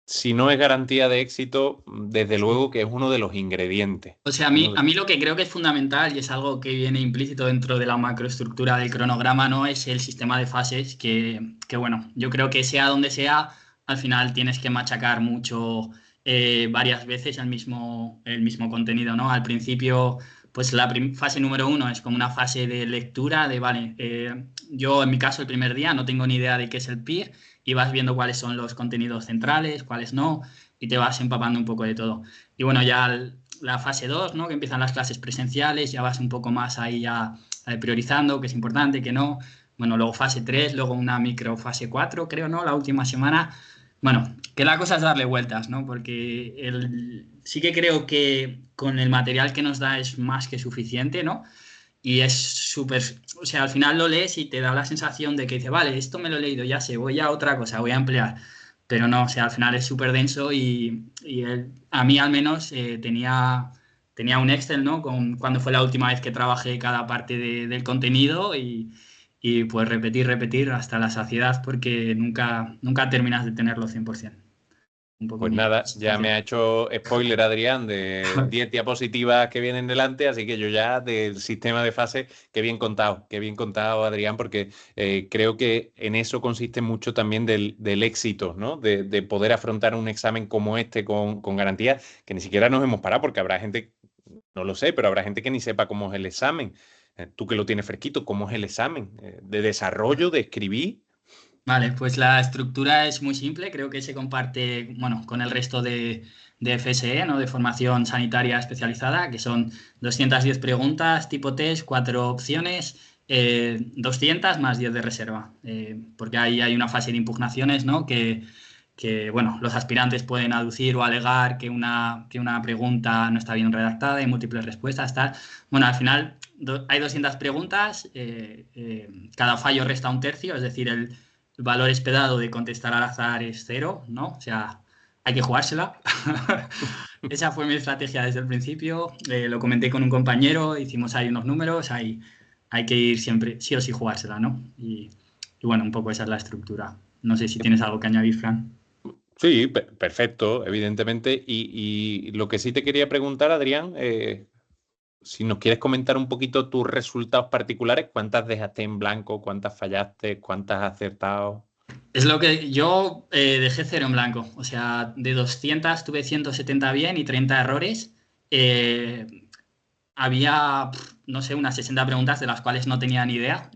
si no es garantía de éxito, desde luego que es uno de los ingredientes.
O sea, a
Uno
mí,
de-
a mí lo que creo que es fundamental y es algo que viene implícito dentro de la macroestructura del cronograma, ¿no? Es el sistema de fases que, bueno, yo creo que sea donde sea, al final tienes que machacar mucho varias veces el mismo contenido, ¿no? Al principio, pues la fase número 1 es como una fase de lectura de, vale, yo en mi caso el primer día no tengo ni idea de qué es el PIR y vas viendo cuáles son los contenidos centrales, cuáles no, y te vas empapando un poco de todo. Y bueno, ya la fase 2, ¿no? Que empiezan las clases presenciales, ya vas un poco más ahí ya priorizando qué es importante, qué no. Bueno, luego fase 3, luego una micro fase 4, creo, ¿no? La última semana. Bueno, que la cosa es darle vueltas, ¿no? Porque sí que creo que con el material que nos da es más que suficiente, ¿no? Y es súper, o sea, al final lo lees y te da la sensación de que dice, vale, esto me lo he leído, ya sé, voy a otra cosa, voy a emplear. Pero no, o sea, al final es súper denso y a mí al menos tenía un Excel, ¿no? Con cuando fue la última vez que trabajé cada parte del contenido y pues repetir hasta la saciedad porque nunca terminas de tenerlo 100%. Un poco
Pues
mi
nada, ya me
sensación.
ha hecho spoiler Adrián de 10 diapositivas que vienen delante, así que yo ya del sistema de fase, qué bien contado Adrián, porque creo que en eso consiste mucho también del éxito, ¿no? De poder afrontar un examen como este con garantía, que ni siquiera nos hemos parado, porque habrá gente, no lo sé, pero habrá gente que ni sepa cómo es el examen. Tú que lo tienes fresquito, ¿cómo es el examen? De desarrollo, de escribir.
Vale, pues la estructura es muy simple, creo que se comparte, bueno, con el resto de FSE, ¿no? De formación sanitaria especializada, que son 210 preguntas tipo test, 4 opciones, 200 más 10 de reserva, porque ahí hay una fase de impugnaciones, ¿no? Bueno, los aspirantes pueden aducir o alegar que una pregunta no está bien redactada, hay múltiples respuestas, tal. Bueno, al final hay 200 preguntas, cada fallo resta un tercio, es decir, el valor esperado de contestar al azar es cero, ¿no? O sea, hay que jugársela. Esa fue mi estrategia desde el principio. Lo comenté con un compañero, hicimos ahí unos números, hay que ir siempre, sí o sí jugársela, ¿no? Y bueno, un poco esa es la estructura. No sé si tienes algo que añadir, Fran.
Sí, perfecto, evidentemente. Y lo que sí te quería preguntar, Adrián, si nos quieres comentar un poquito tus resultados particulares, ¿cuántas dejaste en blanco? ¿Cuántas fallaste? ¿Cuántas has acertado?
Es lo que yo dejé cero en blanco. O sea, de 200 tuve 170 bien y 30 errores. Eh, Había, no sé, unas 60 preguntas de las cuales no tenía ni idea.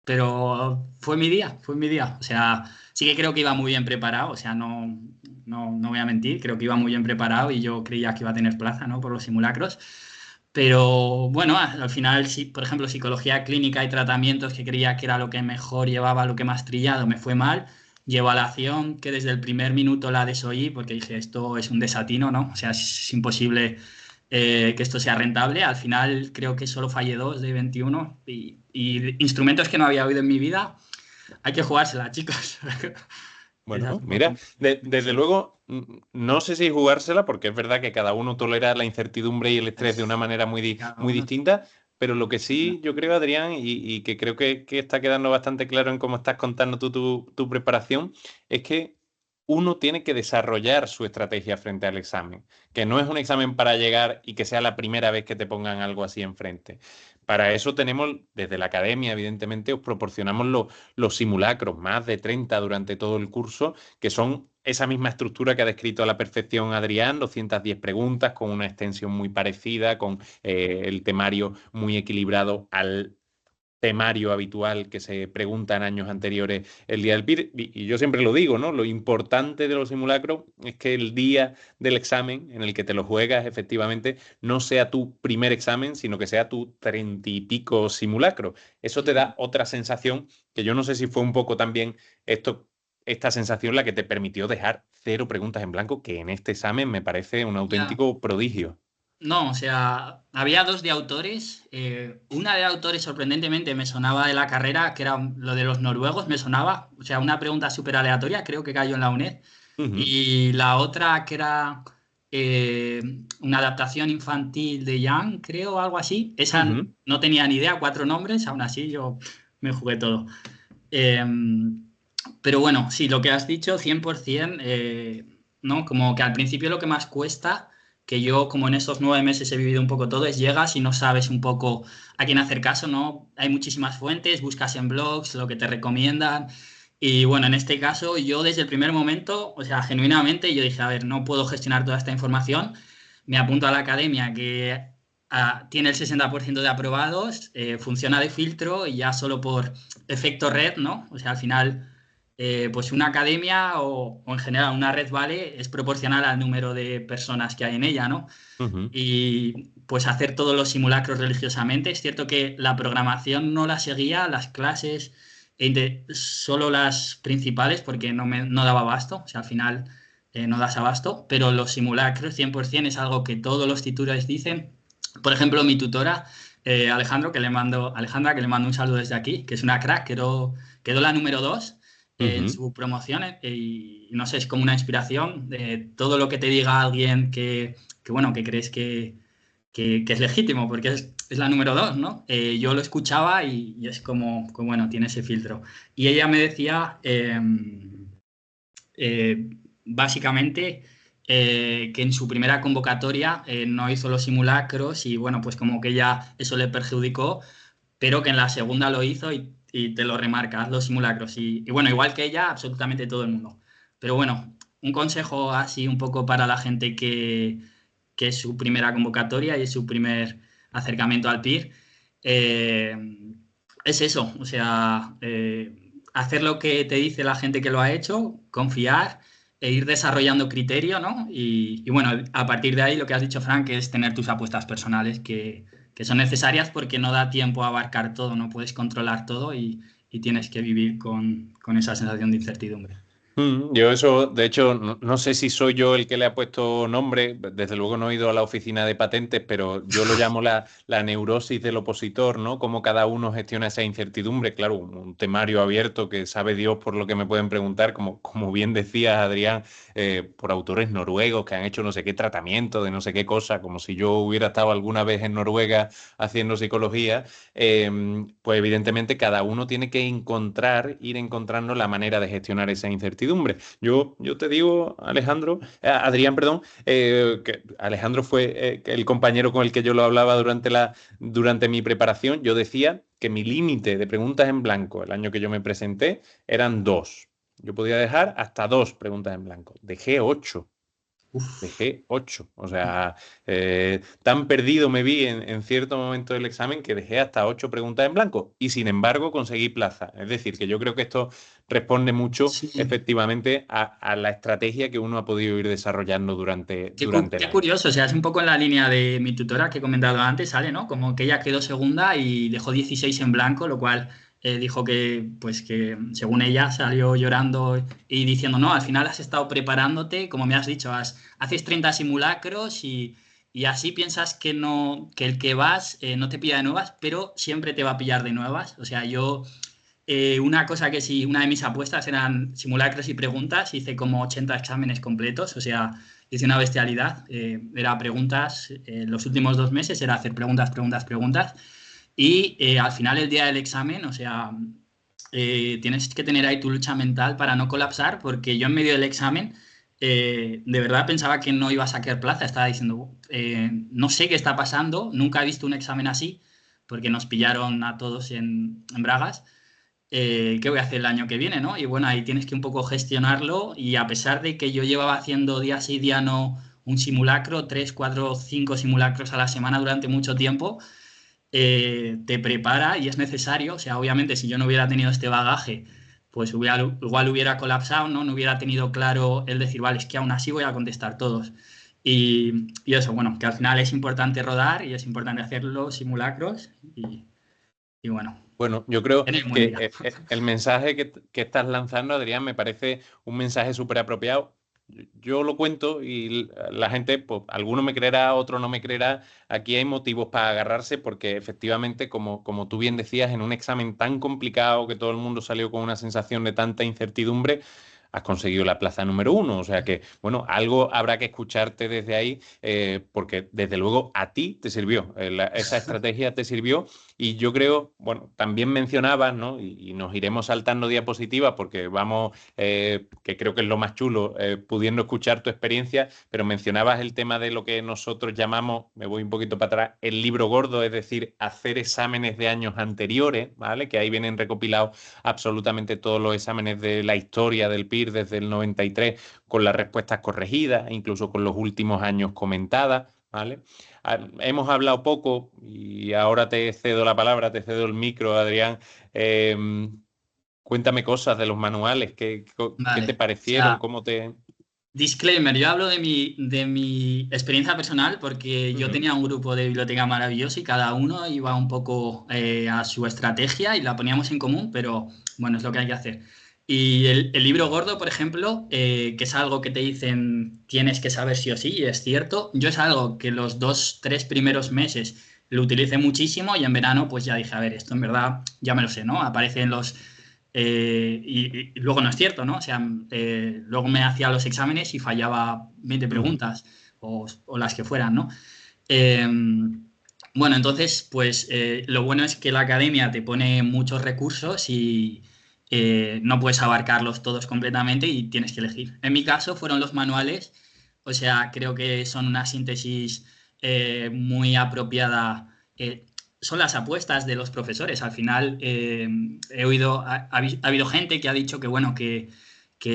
Pero fue mi día, fue mi día. O sea, sí que creo que iba muy bien preparado. O sea, no voy a mentir, creo que iba muy bien preparado y yo creía que iba a tener plaza, ¿no? Por los simulacros. Pero bueno, al final, sí, por ejemplo, psicología clínica y tratamientos, que creía que era lo que mejor llevaba, lo que más trillado, me fue mal. Y evaluación, que desde el primer minuto la desoí, porque dije, esto es un desatino, ¿no? O sea, es imposible que esto sea rentable. Al final creo que solo fallé 2 de 21 y instrumentos que no había oído en mi vida. Hay que jugársela, chicos. Esa es
Bueno,
un
mira,
poco.
desde luego, no sé si jugársela, porque es verdad que cada uno tolera la incertidumbre y el estrés de una manera
Cada
muy
uno.
distinta, pero lo que sí yo creo, Adrián, y que creo que está quedando bastante claro en cómo estás contando tú tu preparación, es que uno tiene que desarrollar su estrategia frente al examen, que no es un examen para llegar y que sea la primera vez que te pongan algo así enfrente. Para eso tenemos, desde la academia, evidentemente, os proporcionamos los simulacros, más de 30 durante todo el curso, que son esa misma estructura que ha descrito a la perfección Adrián, 210 preguntas con una extensión muy parecida, con el temario muy equilibrado al temario habitual que se pregunta en años anteriores el día del PIR. Y yo siempre lo digo, ¿no? Lo importante de los simulacros es que el día del examen en el que te lo juegas efectivamente no sea tu primer examen, sino que sea tu 30 y pico simulacro. Eso te da otra sensación que yo no sé si fue un poco también esto, esta sensación la que te permitió dejar cero preguntas en blanco, que en este examen me parece un
Ya.
auténtico prodigio.
No, o sea, había dos de autores. Una de autores, sorprendentemente, me sonaba de la carrera, que era lo de los noruegos, me sonaba. O sea, una pregunta súper aleatoria, creo que cayó en la UNED.
Ujú,
Y la otra, que era eh, una adaptación infantil de Young, creo, o algo así. Esa
ujú.
no tenía ni idea, 4 nombres, aún así yo me jugué todo. Eh, pero bueno, sí, lo que has dicho, 100%, ¿no? Como que al principio lo que más cuesta, que yo como en estos 9 meses he vivido un poco todo, es llegas y no sabes un poco a quién hacer caso, ¿no? Hay muchísimas fuentes, buscas en blogs lo que te recomiendan. Y bueno, en este caso yo desde el primer momento, o sea, genuinamente yo dije, a ver, no puedo gestionar toda esta información, me apunto a la academia que tiene el 60% de aprobados, funciona de filtro y ya solo por efecto red, ¿no? O sea, al final, pues una academia o en general una red vale es proporcional al número de personas que hay en ella, ¿no?
Ujú.
Y pues hacer todos los simulacros religiosamente. Es cierto que la programación no la seguía, las clases, solo las principales porque no daba abasto, o sea, al final no das abasto, pero los simulacros 100% es algo que todos los titulares dicen. Por ejemplo, mi tutora, Alejandra, que le mando un saludo desde aquí, que es una crack, quedó la número 2 en
Ujú.
su promoción y no sé, es como una inspiración de todo lo que te diga alguien que bueno, que crees que es legítimo, porque es la número 2, ¿no? Yo lo escuchaba y es como, bueno, tiene ese filtro. Y ella me decía, eh, básicamente, que en su primera convocatoria no hizo los simulacros y, bueno, pues como que ya eso le perjudicó, pero que en la segunda lo hizo y te lo remarca, haz los simulacros. Y bueno, igual que ella, absolutamente todo el mundo. Pero bueno, un consejo así un poco para la gente que es su primera convocatoria y es su primer acercamiento al PIR, es eso, o sea, hacer lo que te dice la gente que lo ha hecho, confiar e ir desarrollando criterio, ¿no? Y bueno, a partir de ahí lo que has dicho, Frank, es tener tus apuestas personales que son necesarias porque no da tiempo a abarcar todo, no puedes controlar todo y tienes que vivir con esa sensación de incertidumbre.
Yo eso, de hecho, no sé si soy yo el que le ha puesto nombre, desde luego no he ido a la oficina de patentes, pero yo lo llamo la neurosis del opositor, ¿no? Cómo cada uno gestiona esa incertidumbre. Claro, un temario abierto que sabe Dios por lo que me pueden preguntar, como bien decías, Adrián, por autores noruegos que han hecho no sé qué tratamiento de no sé qué cosa, como si yo hubiera estado alguna vez en Noruega haciendo psicología. Pues evidentemente cada uno tiene que ir encontrando la manera de gestionar esa incertidumbre. Yo te digo, Alejandro, Adrián, perdón, que Alejandro fue el compañero con el que yo lo hablaba durante mi preparación. Yo decía que mi límite de preguntas en blanco el año que yo me presenté eran dos. Yo podía dejar hasta dos preguntas en blanco. Dejé ocho.
Uf.
Dejé ocho. O sea, tan perdido me vi en cierto momento del examen que dejé hasta ocho preguntas en blanco y sin embargo conseguí plaza. Es decir, que yo creo que esto responde mucho
Sí.
efectivamente a la estrategia que uno ha podido ir desarrollando durante el
Qué
año.
curioso, o sea, es un poco en la línea de mi tutora que he comentado antes, sale, ¿no? Como que ella quedó segunda y dejó 16 en blanco, lo cual dijo que, pues que según ella salió llorando y diciendo, no, al final has estado preparándote, como me has dicho, haces 30 simulacros y así piensas que no, que el que vas no te pilla de nuevas, pero siempre te va a pillar de nuevas. O sea, yo una cosa que sí, una de mis apuestas eran simulacros y preguntas, hice como 80 exámenes completos, o sea, hice una bestialidad, era preguntas, los últimos 2 meses era hacer preguntas, preguntas, preguntas, y al final el día del examen, o sea, tienes que tener ahí tu lucha mental para no colapsar, porque yo en medio del examen de verdad pensaba que no iba a sacar plaza, estaba diciendo, no sé qué está pasando, nunca he visto un examen así, porque nos pillaron a todos en Bragas. ¿Qué voy a hacer el año que viene, ¿no? Y bueno, ahí tienes que un poco gestionarlo y a pesar de que yo llevaba haciendo día sí, día no un simulacro, 3, 4, 5 simulacros a la semana durante mucho tiempo, te prepara y es necesario. O sea, obviamente si yo no hubiera tenido este bagaje, pues igual hubiera colapsado, ¿no? No hubiera tenido claro el decir, vale, es que aún así voy a contestar todos. Y eso, bueno, que al final es importante rodar y es importante hacer los simulacros y bueno,
Bueno, yo creo
tener un buen
que
día.
el mensaje que estás lanzando, Adrián, me parece un mensaje súper apropiado. Yo lo cuento y la gente, pues, alguno me creerá, otro no me creerá. Aquí hay motivos para agarrarse porque efectivamente, como tú bien decías, en un examen tan complicado que todo el mundo salió con una sensación de tanta incertidumbre, has conseguido la plaza número uno. O sea que, bueno, algo habrá que escucharte desde ahí porque desde luego a ti te sirvió. Esa estrategia te sirvió y yo creo, bueno, también mencionabas, ¿no? Y nos iremos saltando diapositivas porque vamos, que creo que es lo más chulo, pudiendo escuchar tu experiencia, pero mencionabas el tema de lo que nosotros llamamos, me voy un poquito para atrás, el libro gordo, es decir, hacer exámenes de años anteriores, ¿vale? Que ahí vienen recopilados absolutamente todos los exámenes de la historia del PIR desde el 93 con las respuestas corregidas, incluso con los últimos años comentadas, ¿vale? Hemos hablado poco y ahora te cedo la palabra, te cedo el micro, Adrián. Cuéntame cosas de los manuales, qué
Vale.
te
O
parecieron?
sea,
¿Cómo te...?
disclaimer, yo hablo de mi experiencia personal porque yo
Ujú.
tenía un grupo de biblioteca maravilloso y cada uno iba un poco a su estrategia y la poníamos en común, pero bueno, es lo que hay que hacer. Y el libro gordo, por ejemplo, que es algo que te dicen tienes que saber sí o sí, y es cierto, yo es algo que los 2, 3 primeros meses lo utilicé muchísimo y en verano pues ya dije, a ver, esto en verdad ya me lo sé, ¿no? Aparecen los y luego no es cierto, ¿no? O sea, luego me hacía los exámenes y fallaba 20
Ujú.
preguntas o las que fueran, ¿no? Eh, bueno, entonces, pues lo bueno es que la academia te pone muchos recursos y no puedes abarcarlos todos completamente y tienes que elegir. En mi caso fueron los manuales, o sea, creo que son una síntesis muy apropiada. Son las apuestas de los profesores. Al final, he oído, ha habido gente que ha dicho que, bueno, que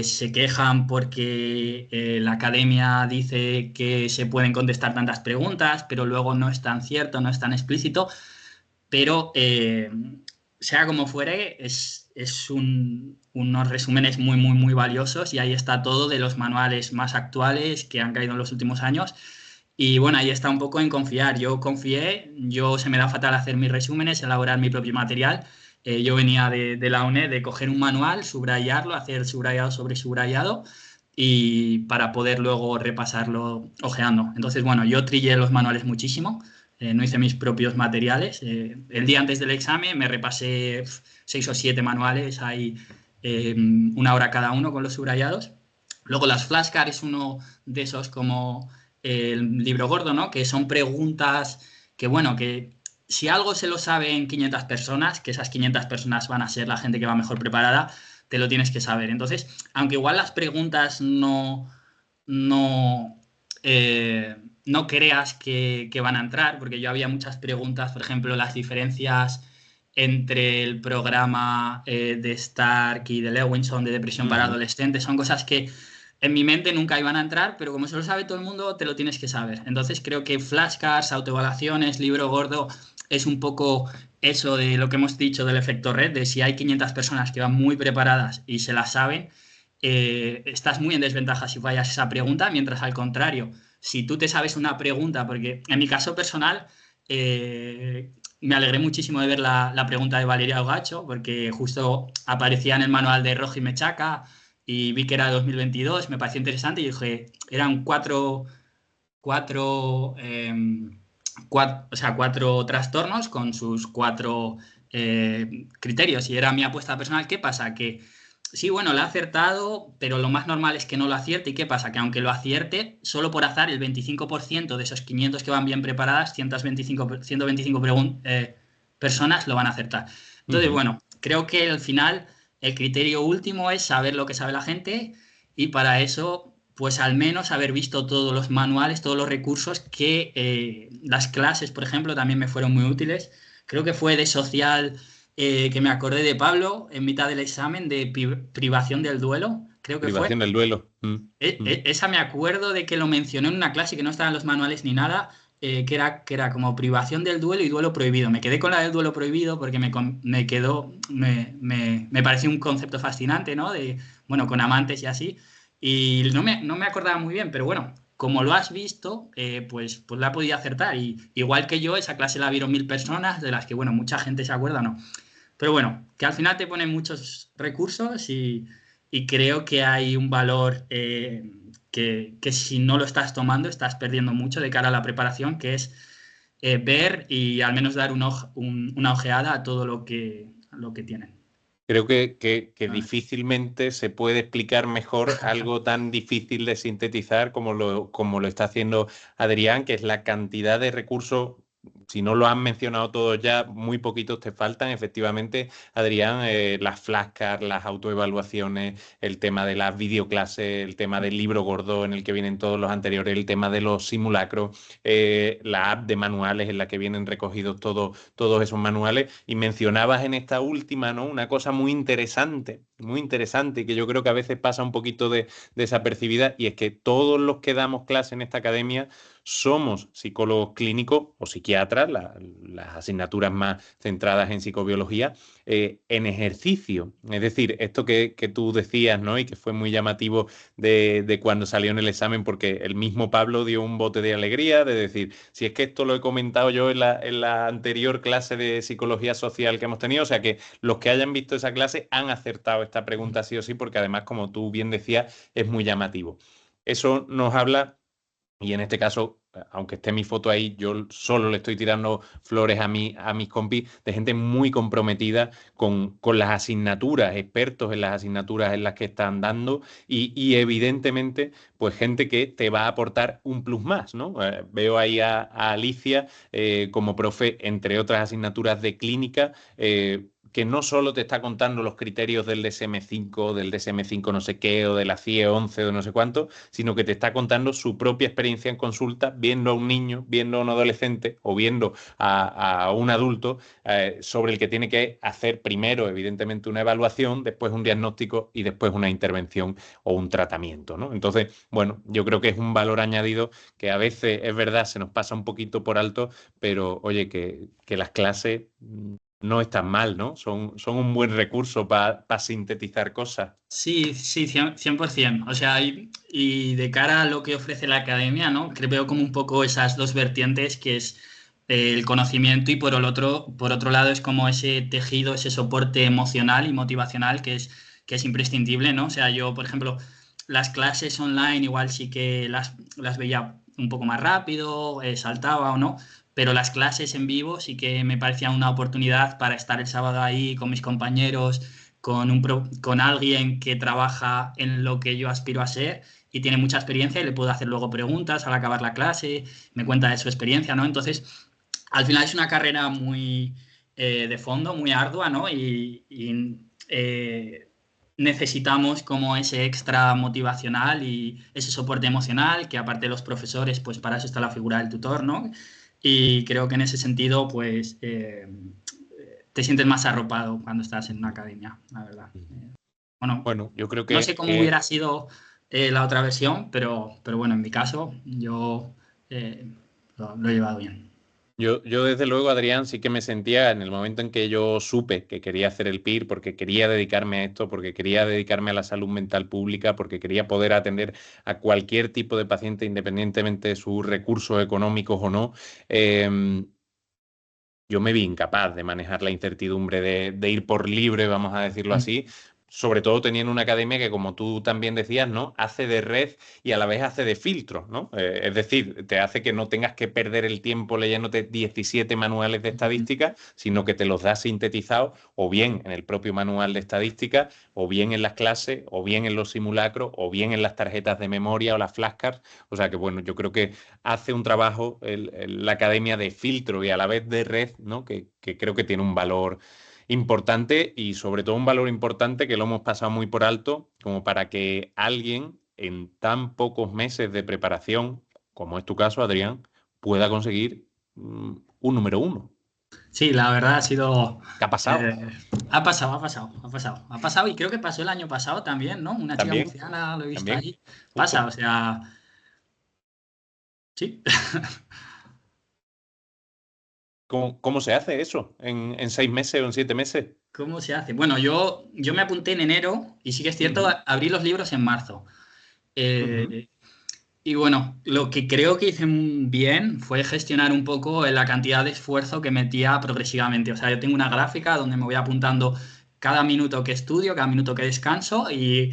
se quejan porque la academia dice que se pueden contestar tantas preguntas, pero luego no es tan cierto, no es tan explícito. Pero sea como fuere, unos resúmenes muy, muy, muy valiosos y ahí está todo de los manuales más actuales que han caído en los últimos años. Y bueno, ahí está un poco en confiar. Yo confié, yo se me da fatal hacer mis resúmenes, elaborar mi propio material. Yo venía de la UNED de coger un manual, subrayarlo, hacer subrayado sobre subrayado y para poder luego repasarlo ojeando. Entonces, bueno, yo trillé los manuales muchísimo, no hice mis propios materiales. El día antes del examen me repasé 6 o 7 manuales, hay 1 hora cada uno con los subrayados. Luego las flashcards es uno de esos como el libro gordo, ¿no? Que son preguntas que, bueno, que si algo se lo saben 500 personas, que esas 500 personas van a ser la gente que va mejor preparada, te lo tienes que saber. Entonces, aunque igual las preguntas no, eh, no creas que van a entrar, porque yo había muchas preguntas, por ejemplo, las diferencias entre el programa de Stark y de Lewinson de depresión para adolescentes, son cosas que en mi mente nunca iban a entrar, pero como se lo sabe todo el mundo, te lo tienes que saber. Entonces creo que flashcards, autoevaluaciones, libro gordo, es un poco eso de lo que hemos dicho del efecto red, de si hay 500 personas que van muy preparadas y se las saben, estás muy en desventaja si fallas esa pregunta, mientras al contrario, si tú te sabes una pregunta, porque en mi caso personal, me alegré muchísimo de ver la pregunta de Valeria Ogacho, porque justo aparecía en el manual de Roji Mechaca y vi que era 2022, me pareció interesante y dije, eran cuatro, o sea, 4 trastornos con sus 4 criterios y era mi apuesta personal. ¿Qué pasa? Que sí, bueno, lo ha acertado, pero lo más normal es que no lo acierte. ¿Y qué pasa? Que aunque lo acierte, solo por azar el 25% de esos 500 que van bien preparadas, 125 personas lo van a acertar. Entonces, bueno, creo que al final el criterio último es saber lo que sabe la gente y para eso, pues al menos haber visto todos los manuales, todos los recursos que las clases, por ejemplo, también me fueron muy útiles. Creo que fue de social que me acordé de Pablo en mitad del examen de privación del duelo, creo que fue.
Privación del duelo.
Esa me acuerdo de que lo mencionó en una clase que no estaba en los manuales ni nada, que era como privación del duelo y duelo prohibido. Me quedé con la del duelo prohibido porque me quedó, me pareció un concepto fascinante, ¿no? De, bueno, con amantes y así. Y no me acordaba muy bien, pero bueno, como lo has visto, pues la he podido acertar. Y igual que yo, esa clase la vieron 1000 personas, de las que, bueno, mucha gente se acuerda, ¿no? Pero bueno, que al final te ponen muchos recursos y creo que hay un valor que si no lo estás tomando estás perdiendo mucho de cara a la preparación, que es ver y al menos dar una ojeada a todo lo que tienen.
Creo que
A ver.
difícilmente se puede explicar mejor algo tan difícil de sintetizar como lo está haciendo Adrián, que es la cantidad de recursos. Si no lo han mencionado todos ya, muy poquitos te faltan. Efectivamente, Adrián, las flashcards, las autoevaluaciones, el tema de las videoclases, el tema del libro gordo en el que vienen todos los anteriores, el tema de los simulacros, la app de manuales en la que vienen recogidos todos esos manuales. Y mencionabas en esta última, ¿no? Una cosa muy interesante, que yo creo que a veces pasa un poquito desapercibida, y es que todos los que damos clase en esta academia somos psicólogos clínicos o psiquiatras, las asignaturas más centradas en psicobiología, en ejercicio. Es decir, esto que tú decías, ¿no? Y que fue muy llamativo de cuando salió en el examen, porque el mismo Pablo dio un bote de alegría de decir, si es que esto lo he comentado yo en la anterior clase de psicología social que hemos tenido, o sea que los que hayan visto esa clase han acertado esta pregunta sí o sí, porque además, como tú bien decías, es muy llamativo. Eso nos habla, y en este caso, aunque esté mi foto ahí, yo solo le estoy tirando flores a mis compis, de gente muy comprometida con las asignaturas, expertos en las asignaturas en las que están dando, y evidentemente, pues gente que te va a aportar un plus más, ¿no? Veo ahí a Alicia como profe, entre otras asignaturas de clínica, que no solo te está contando los criterios del DSM-5, del DSM-5 no sé qué, o de la CIE 11 o no sé cuánto, sino que te está contando su propia experiencia en consulta, viendo a un niño, viendo a un adolescente o viendo a un adulto sobre el que tiene que hacer primero, evidentemente, una evaluación, después un diagnóstico y después una intervención o un tratamiento, ¿no? Entonces, bueno, yo creo que es un valor añadido que a veces, es verdad, se nos pasa un poquito por alto, pero oye, que las clases no están mal, ¿no? Son un buen recurso para sintetizar cosas.
Sí, sí, 100%. O sea, y de cara a lo que ofrece la academia, ¿no? Que veo como un poco esas dos vertientes, que es el conocimiento y por otro lado es como ese tejido, ese soporte emocional y motivacional que es imprescindible, ¿no? O sea, yo, por ejemplo, las clases online igual sí que las veía un poco más rápido, saltaba o no, pero las clases en vivo sí que me parecían una oportunidad para estar el sábado ahí con mis compañeros con alguien que trabaja en lo que yo aspiro a ser y tiene mucha experiencia y le puedo hacer luego preguntas al acabar la clase, me cuenta de su experiencia, ¿no? Entonces, al final es una carrera muy de fondo, muy ardua, ¿no? Necesitamos como ese extra motivacional y ese soporte emocional, que aparte de los profesores, pues para eso está la figura del tutor, ¿no? Y creo que en ese sentido, pues te sientes más arropado cuando estás en una academia, la verdad. Bueno,
Bueno, yo creo
no sé cómo
que
hubiera sido la otra versión, pero bueno, en mi caso yo eh, lo he llevado bien.
yo desde luego, Adrián, sí que me sentía en el momento en que yo supe que quería hacer el PIR, porque quería dedicarme a esto, porque quería dedicarme a la salud mental pública, porque quería poder atender a cualquier tipo de paciente independientemente de sus recursos económicos o no. eh, yo me vi incapaz de manejar la incertidumbre de ir por libre, vamos a decirlo
Mm.
así, sobre todo teniendo una academia que, como tú también decías, ¿no? Hace de red y a la vez hace de filtro, ¿no? Es decir, te hace que no tengas que perder el tiempo leyéndote 17 manuales de estadística, sino que te los da sintetizados o bien en el propio manual de estadística, o bien en las clases, o bien en los simulacros, o bien en las tarjetas de memoria o las flashcards. O sea que, bueno, yo creo que hace un trabajo la academia de filtro y a la vez de red, ¿no? Que creo que tiene un valor importante y sobre todo un valor importante que lo hemos pasado muy por alto, como para que alguien en tan pocos meses de preparación, como es tu caso, Adrián, pueda conseguir un número uno.
Sí, la verdad ha sido...
¿Qué ha pasado?
eh, ha pasado, ha pasado, ha pasado. Ha pasado y creo que pasó el año pasado también, ¿no? Una chica
También,
murciana, lo he visto
también,
ahí. Pasa,
justo.
o sea, sí.
¿Cómo se hace eso en 6 meses o en 7 meses?
¿Cómo se hace? Bueno, yo me apunté en enero y sí que es cierto,
Ujú,
abrí los libros en marzo.
ujú.
Eh, y bueno, lo que creo que hice bien fue gestionar un poco la cantidad de esfuerzo que metía progresivamente. O sea, yo tengo una gráfica donde me voy apuntando cada minuto que estudio, cada minuto que descanso y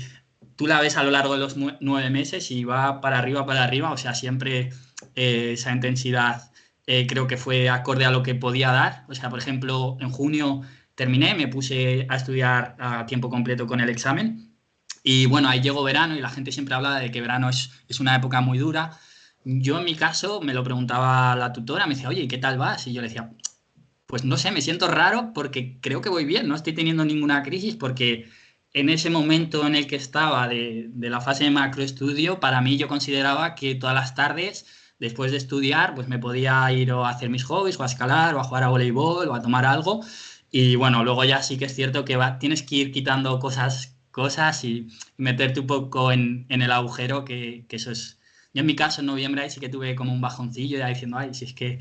tú la ves a lo largo de los 9 meses y va para arriba, para arriba. O sea, siempre esa intensidad creo que fue acorde a lo que podía dar. O sea, por ejemplo, en junio terminé, me puse a estudiar a tiempo completo con el examen. Y bueno, ahí llegó verano y la gente siempre habla de que verano es una época muy dura. Yo en mi caso me lo preguntaba la tutora, me decía, oye, ¿y qué tal vas? Y yo le decía, pues no sé, me siento raro porque creo que voy bien, no estoy teniendo ninguna crisis porque en ese momento en el que estaba de la fase de macroestudio, para mí yo consideraba que todas las tardes, después de estudiar, pues me podía ir o a hacer mis hobbies, o a escalar, o a jugar a voleibol, o a tomar algo. Y bueno, luego ya sí que es cierto que tienes que ir quitando cosas y meterte un poco en el agujero, que eso es... Yo en mi caso en noviembre ahí sí que tuve como un bajoncillo ya diciendo, ay, si es que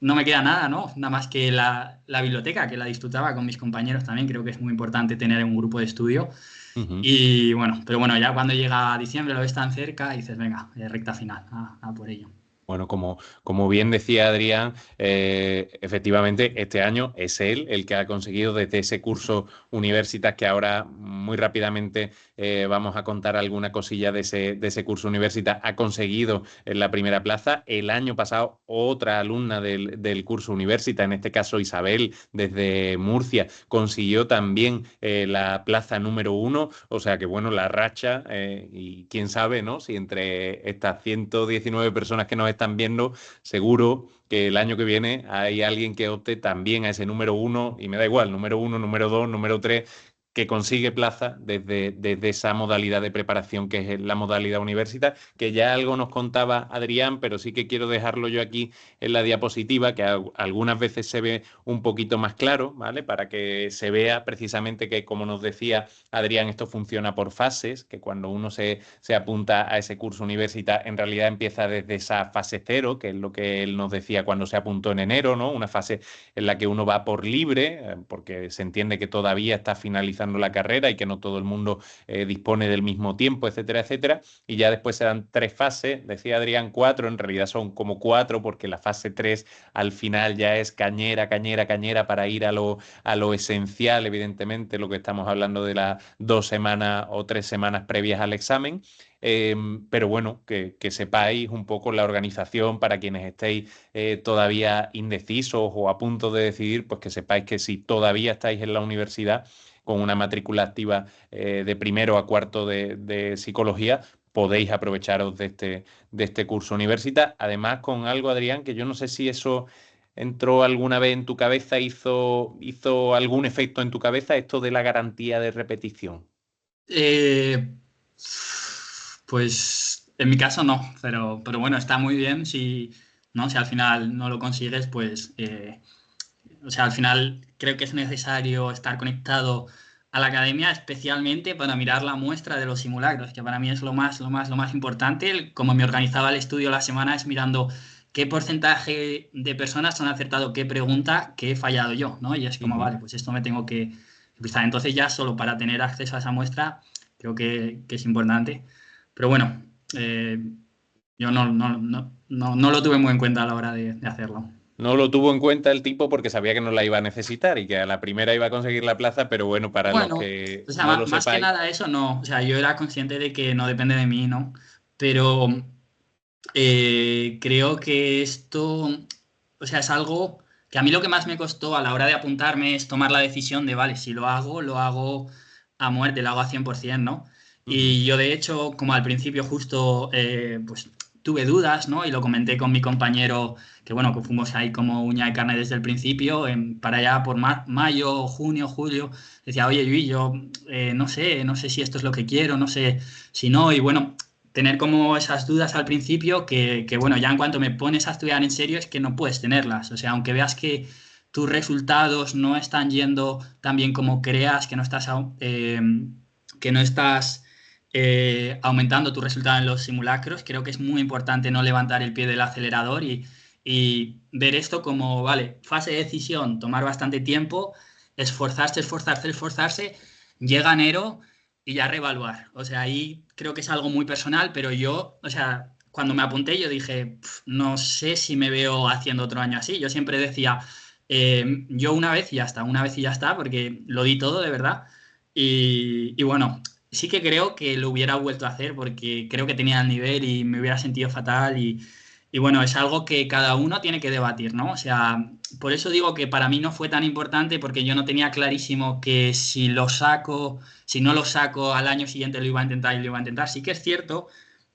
no me queda nada, ¿no? Nada más que la biblioteca, que la disfrutaba con mis compañeros también. Creo que es muy importante tener un grupo de estudio.
Ujú.
Y bueno, pero bueno, ya cuando llega diciembre lo ves tan cerca y dices, venga, recta final, a por ello.
Bueno, como bien decía Adrián, efectivamente este año es él el que ha conseguido desde ese curso Universitas, que ahora muy rápidamente vamos a contar alguna cosilla de ese curso Universitas, ha conseguido en la primera plaza. El año pasado otra alumna del curso Universitas, en este caso Isabel, desde Murcia, consiguió también la plaza número uno. O sea que bueno, la racha y quién sabe, ¿no? Si entre estas 119 personas que nos están viendo, seguro que el año que viene hay alguien que opte también a ese número uno, y me da igual, número uno, número dos, número tres. que consigue plaza desde esa modalidad de preparación que es la modalidad universitaria, que ya algo nos contaba Adrián, pero sí que quiero dejarlo yo aquí en la diapositiva, que algunas veces se ve un poquito más claro, ¿vale? Para que se vea precisamente que, como nos decía Adrián, esto funciona por fases, que cuando uno se apunta a ese curso universitario, en realidad empieza desde esa fase cero, que es lo que él nos decía cuando se apuntó en enero, ¿no? Una fase en la que uno va por libre, porque se entiende que todavía está finalizando la carrera y que no todo el mundo dispone del mismo tiempo, etcétera, etcétera. Y ya después se dan 3 fases, decía Adrián 4, en realidad son como 4, porque la fase 3 al final ya es cañera, cañera, cañera para ir a lo esencial, evidentemente, lo que estamos hablando de las 2 semanas o 3 semanas previas al examen. Pero bueno, que sepáis un poco la organización para quienes estéis todavía indecisos o a punto de decidir, pues que sepáis que si todavía estáis en la universidad con una matrícula activa de primero a cuarto de psicología, podéis aprovecharos de este curso universitario. Además, con algo, Adrián, que yo no sé si eso entró alguna vez en tu cabeza, hizo algún efecto en tu cabeza, esto de la garantía de repetición.
Eh, pues en mi caso no, pero bueno, está muy bien si, ¿no? Si al final no lo consigues, pues, o sea, al final creo que es necesario estar conectado a la academia, especialmente para mirar la muestra de los simulacros, que para mí es lo más importante. Como me organizaba el estudio la semana es mirando qué porcentaje de personas han acertado qué pregunta que he fallado yo, ¿no? Y es como,
Ujú.
vale, pues esto me tengo que empezar. Entonces ya solo para tener acceso a esa muestra creo que es importante. Pero bueno, eh, yo no lo tuve muy en cuenta a la hora de hacerlo.
No lo tuvo en cuenta el tipo porque sabía que no la iba a necesitar y que a la primera iba a conseguir la plaza, pero bueno, para los
Bueno,
que
o sea,
no lo
más que
sepáis.
nada eso no, o sea, yo era consciente de que no depende de mí, ¿no? Pero creo que esto, o sea, es algo que a mí lo que más me costó a la hora de apuntarme es tomar la decisión de, vale, si lo hago a muerte, lo hago a 100%, ¿no?
Ujú.
Y yo de hecho, como al principio justo, pues tuve dudas, ¿no? Y lo comenté con mi compañero, que bueno, que fuimos ahí como uña y carne desde el principio, para allá por mayo, junio, julio, decía, oye, Luis, yo no sé si esto es lo que quiero, no sé si no, y bueno tener como esas dudas al principio bueno, ya en cuanto me pones a estudiar en serio es que no puedes tenerlas. O sea, aunque veas que tus resultados no están yendo tan bien como creas, que no estás aumentando tu resultado en los simulacros, creo que es muy importante no levantar el pie del acelerador y ver esto como, vale, fase de decisión, tomar bastante tiempo, esforzarse, esforzarse, esforzarse, llega enero y ya reevaluar. O sea, ahí creo que es algo muy personal, pero yo, o sea, cuando me apunté yo dije, no sé si me veo haciendo otro año así. Yo siempre decía, yo una vez y ya está, una vez y ya está, porque lo di todo de verdad. Y bueno, sí que creo que lo hubiera vuelto a hacer porque creo que tenía el nivel y me hubiera sentido fatal y bueno, es algo que cada uno tiene que debatir, ¿no? O sea, por eso digo que para mí no fue tan importante porque yo no tenía clarísimo que si no lo saco al año siguiente lo iba a intentar y lo iba a intentar. Sí que es cierto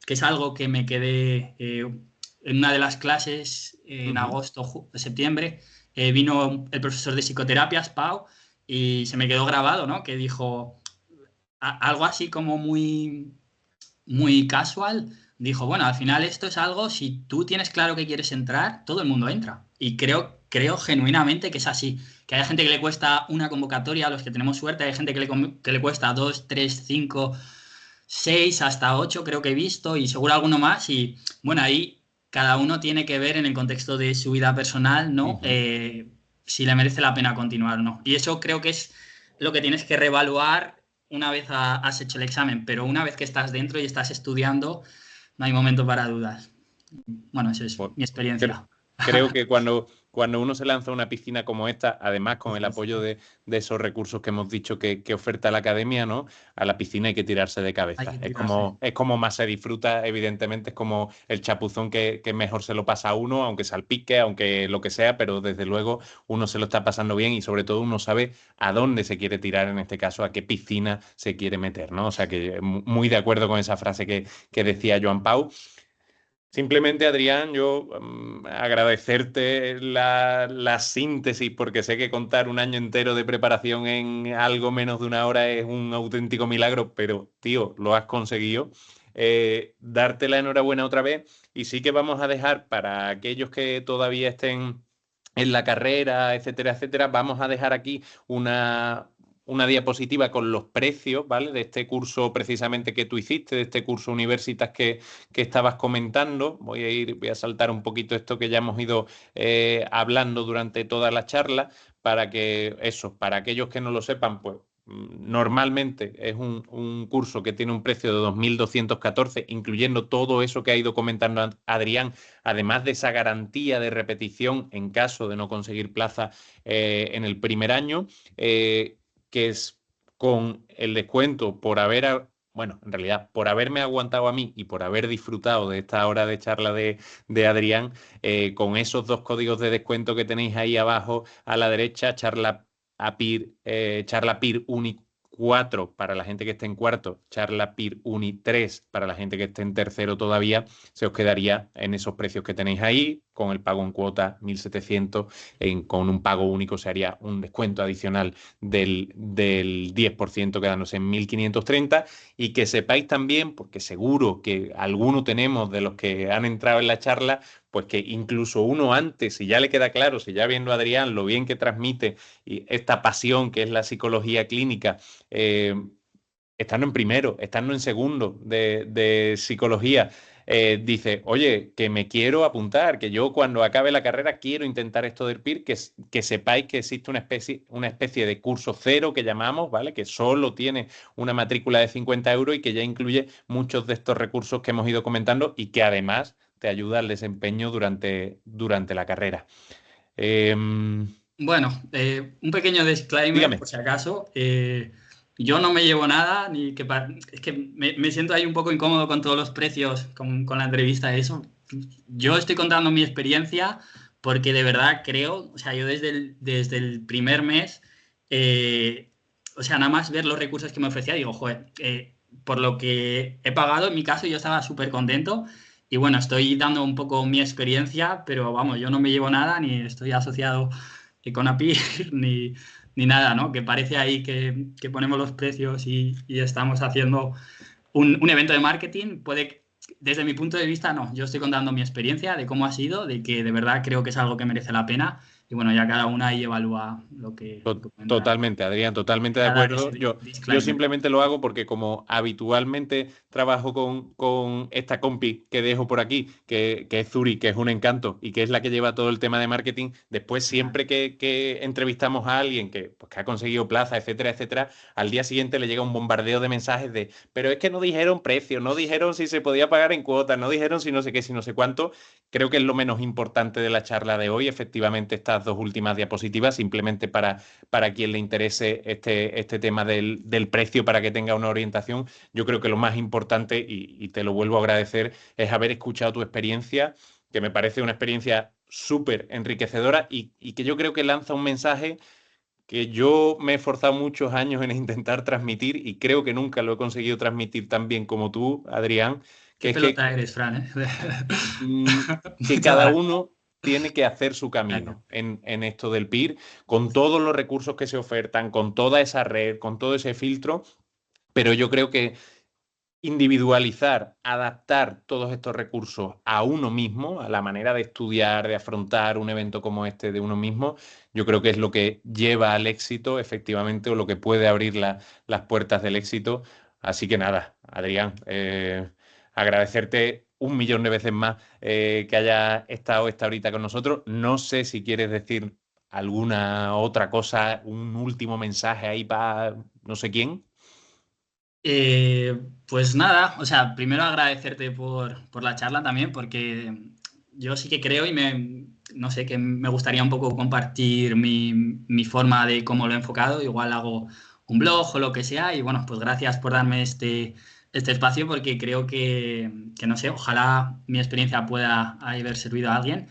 que es algo que me quedé en una de las clases en
Ujú.
agosto, septiembre, vino el profesor de psicoterapias, Pau, y se me quedó grabado, ¿no? Que dijo algo así como muy muy casual, dijo, bueno, al final esto es algo, si tú tienes claro que quieres entrar, todo el mundo entra. Y creo genuinamente que es así. Que hay gente que le cuesta una convocatoria, a los que tenemos suerte, hay gente que le cuesta dos, tres, cinco, seis, hasta ocho, creo que he visto, y seguro alguno más. Y bueno, ahí cada uno tiene que ver en el contexto de su vida personal, ¿no?
Ujú.
Si le merece la pena continuar o no. Y eso creo que es lo que tienes que reevaluar una vez has hecho el examen, pero una vez que estás dentro y estás estudiando, no hay momento para dudas. Bueno, esa es
Pues,
mi
cre-
experiencia.
creo que cuando uno se lanza a una piscina como esta, además con
Uf,
el
uf.
apoyo de esos recursos que hemos dicho que oferta la academia, ¿no? A la piscina hay que tirarse de
Hay
cabeza.
que
Es
tirarse.
como, es como más se disfruta, evidentemente, es como el chapuzón que mejor se lo pasa a uno, aunque salpique, aunque lo que sea, pero desde luego uno se lo está pasando bien y sobre todo uno sabe a dónde se quiere tirar, en este caso, a qué piscina se quiere meter, ¿no? O sea que muy de acuerdo con esa frase que decía Joan Pau. Simplemente, Adrián, yo agradecerte la síntesis, porque sé que contar un año entero de preparación en algo menos de una hora es un auténtico milagro, pero, tío, lo has conseguido. Darte la enhorabuena otra vez y sí que vamos a dejar para aquellos que todavía estén en la carrera, etcétera, etcétera, vamos a dejar aquí una diapositiva con los precios, ¿vale? De este curso precisamente que tú hiciste, de este curso Universitas que estabas comentando. Voy a saltar un poquito esto que ya hemos ido hablando durante toda la charla, para que eso, para aquellos que no lo sepan, pues normalmente es un curso que tiene un precio de 2.214, incluyendo todo eso que ha ido comentando Adrián, además de esa garantía de repetición en caso de no conseguir plaza en el primer año, que es con el descuento por bueno, en realidad, por haberme aguantado a mí y por haber disfrutado de esta hora de charla de Adrián, con esos dos códigos de descuento que tenéis ahí abajo a la derecha, charla PIR Uni 4 para la gente que esté en cuarto, charla PIR Uni 3 para la gente que esté en tercero todavía, se os quedaría en esos precios que tenéis ahí, con el pago en cuota 1.700, con un pago único se haría un descuento adicional del 10%, quedándose en 1.530. Y que sepáis también, porque seguro que alguno tenemos de los que han entrado en la charla, pues que incluso uno antes, si ya le queda claro, si ya viendo a Adrián lo bien que transmite y esta pasión que es la psicología clínica, eh, estando en primero, estando en segundo de psicología, dice, oye, que me quiero apuntar, que yo cuando acabe la carrera quiero intentar esto del PIR, que sepáis que existe una especie de curso cero que llamamos, ¿vale? Que solo tiene una matrícula de 50 euros y que ya incluye muchos de estos recursos que hemos ido comentando y que además te ayuda al desempeño durante la carrera.
Bueno, un pequeño disclaimer,
Dígame.
por si acaso. Yo no me llevo nada, es que me siento ahí un poco incómodo con todos los precios, con la entrevista de eso. Yo estoy contando mi experiencia porque de verdad creo, o sea, yo desde el primer mes, eh, o sea, nada más ver los recursos que me ofrecía, digo, joder, por lo que he pagado, en mi caso yo estaba súper contento. Y bueno, estoy dando un poco mi experiencia, pero vamos, yo no me llevo nada ni estoy asociado con API ni nada, ¿no? Que parece ahí que ponemos los precios y estamos haciendo un evento de marketing. Desde mi punto de vista, no. Yo estoy contando mi experiencia de cómo ha sido, de que de verdad creo que es algo que merece la pena. Y bueno, ya cada una ahí evalúa lo que cuenta.
Totalmente, Adrián, totalmente de
Quería dar
acuerdo.
ese
Yo
disclaimer.
simplemente lo hago porque como habitualmente trabajo con esta compi que dejo por aquí, que es Zuri, que es un encanto y que es la que lleva todo el tema de marketing, después siempre que entrevistamos a alguien pues, que ha conseguido plaza, etcétera, etcétera, al día siguiente le llega un bombardeo de mensajes de, pero es que no dijeron precio, no dijeron si se podía pagar en cuotas, no dijeron si no sé qué, si no sé cuánto. Creo que es lo menos importante de la charla de hoy, efectivamente, estas dos últimas diapositivas, simplemente para quien le interese este tema del precio, para que tenga una orientación. Yo creo que lo más importante, y te lo vuelvo a agradecer, es haber escuchado tu experiencia, que me parece una experiencia súper enriquecedora y que yo creo que lanza un mensaje que yo me he esforzado muchos años en intentar transmitir y creo que nunca lo he conseguido transmitir tan bien como tú, Adrián,
¿Qué
que es que
pelota eres, Fran?
mm, que
Muchas
cada
gracias.
uno tiene que hacer su
Gracias.
camino en esto del PIR, con todos los recursos que se ofertan, con toda esa red, con todo ese filtro, pero yo creo que individualizar, adaptar todos estos recursos a uno mismo, a la manera de estudiar, de afrontar un evento como este de uno mismo, yo creo que es lo que lleva al éxito, efectivamente, o lo que puede abrir las puertas del éxito. Así que nada, Adrián, agradecerte un millón de veces más que haya estado esta horita con nosotros. No sé si quieres decir alguna otra cosa, un último mensaje ahí para no sé quién.
Pues nada, o sea, primero agradecerte por la charla también, porque yo sí que creo no sé, que me gustaría un poco compartir mi forma de cómo lo he enfocado. Igual hago un blog o lo que sea, y bueno, pues gracias por darme este espacio, porque creo que no sé, ojalá mi experiencia pueda haber servido a alguien.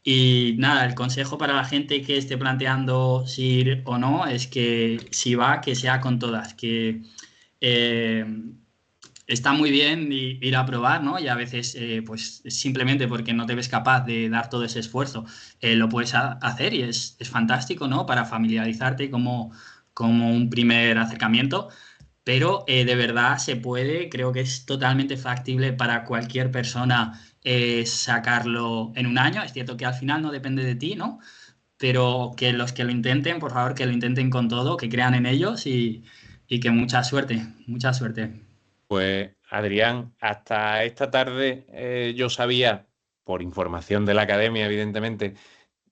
Y nada, el consejo para la gente que esté planteando si ir o no es que si va, que sea con todas, que eh, está muy bien ir a probar, ¿no? Y a veces, pues simplemente porque no te ves capaz de dar todo ese esfuerzo, lo puedes hacer y es fantástico, ¿no? Para familiarizarte como un primer acercamiento. Pero de verdad se puede, creo que es totalmente factible para cualquier persona sacarlo en un año. Es cierto que al final no depende de ti, ¿no? Pero que los que lo intenten, por favor, que lo intenten con todo, que crean en ellos y que mucha suerte, mucha suerte.
Pues Adrián, hasta esta tarde yo sabía, por información de la academia, evidentemente,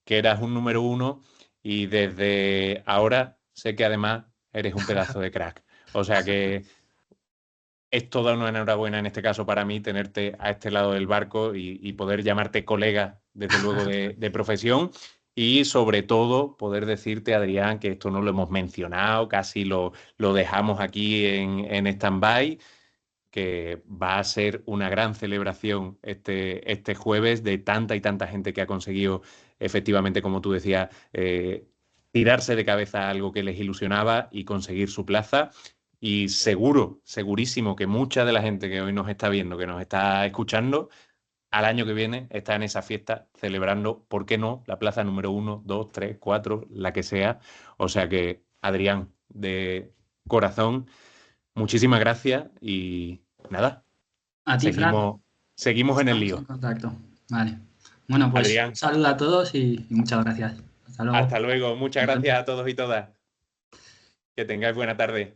que eras un número uno y desde ahora sé que además eres un pedazo de crack. O sea que es toda una enhorabuena en este caso para mí tenerte a este lado del barco y poder llamarte colega, desde luego, de profesión. Y sobre todo poder decirte, Adrián, que esto no lo hemos mencionado, casi lo dejamos aquí en stand-by, que va a ser una gran celebración este jueves de tanta y tanta gente que ha conseguido, efectivamente, como tú decías, tirarse de cabeza a algo que les ilusionaba y conseguir su plaza. Y seguro, segurísimo que mucha de la gente que hoy nos está viendo, que nos está escuchando, al año que viene está en esa fiesta celebrando, ¿por qué no?, la plaza número uno, dos, tres, cuatro, la que sea. O sea que, Adrián, de corazón, muchísimas gracias y nada,
A ti, Fran,
seguimos en el
estamos en
lío.
contacto. Vale. Bueno, pues un
Adrián,
saludo a todos y muchas gracias. Hasta luego.
hasta luego. Muchas
Nos
gracias
vemos.
a todos y todas. Que tengáis buena tarde.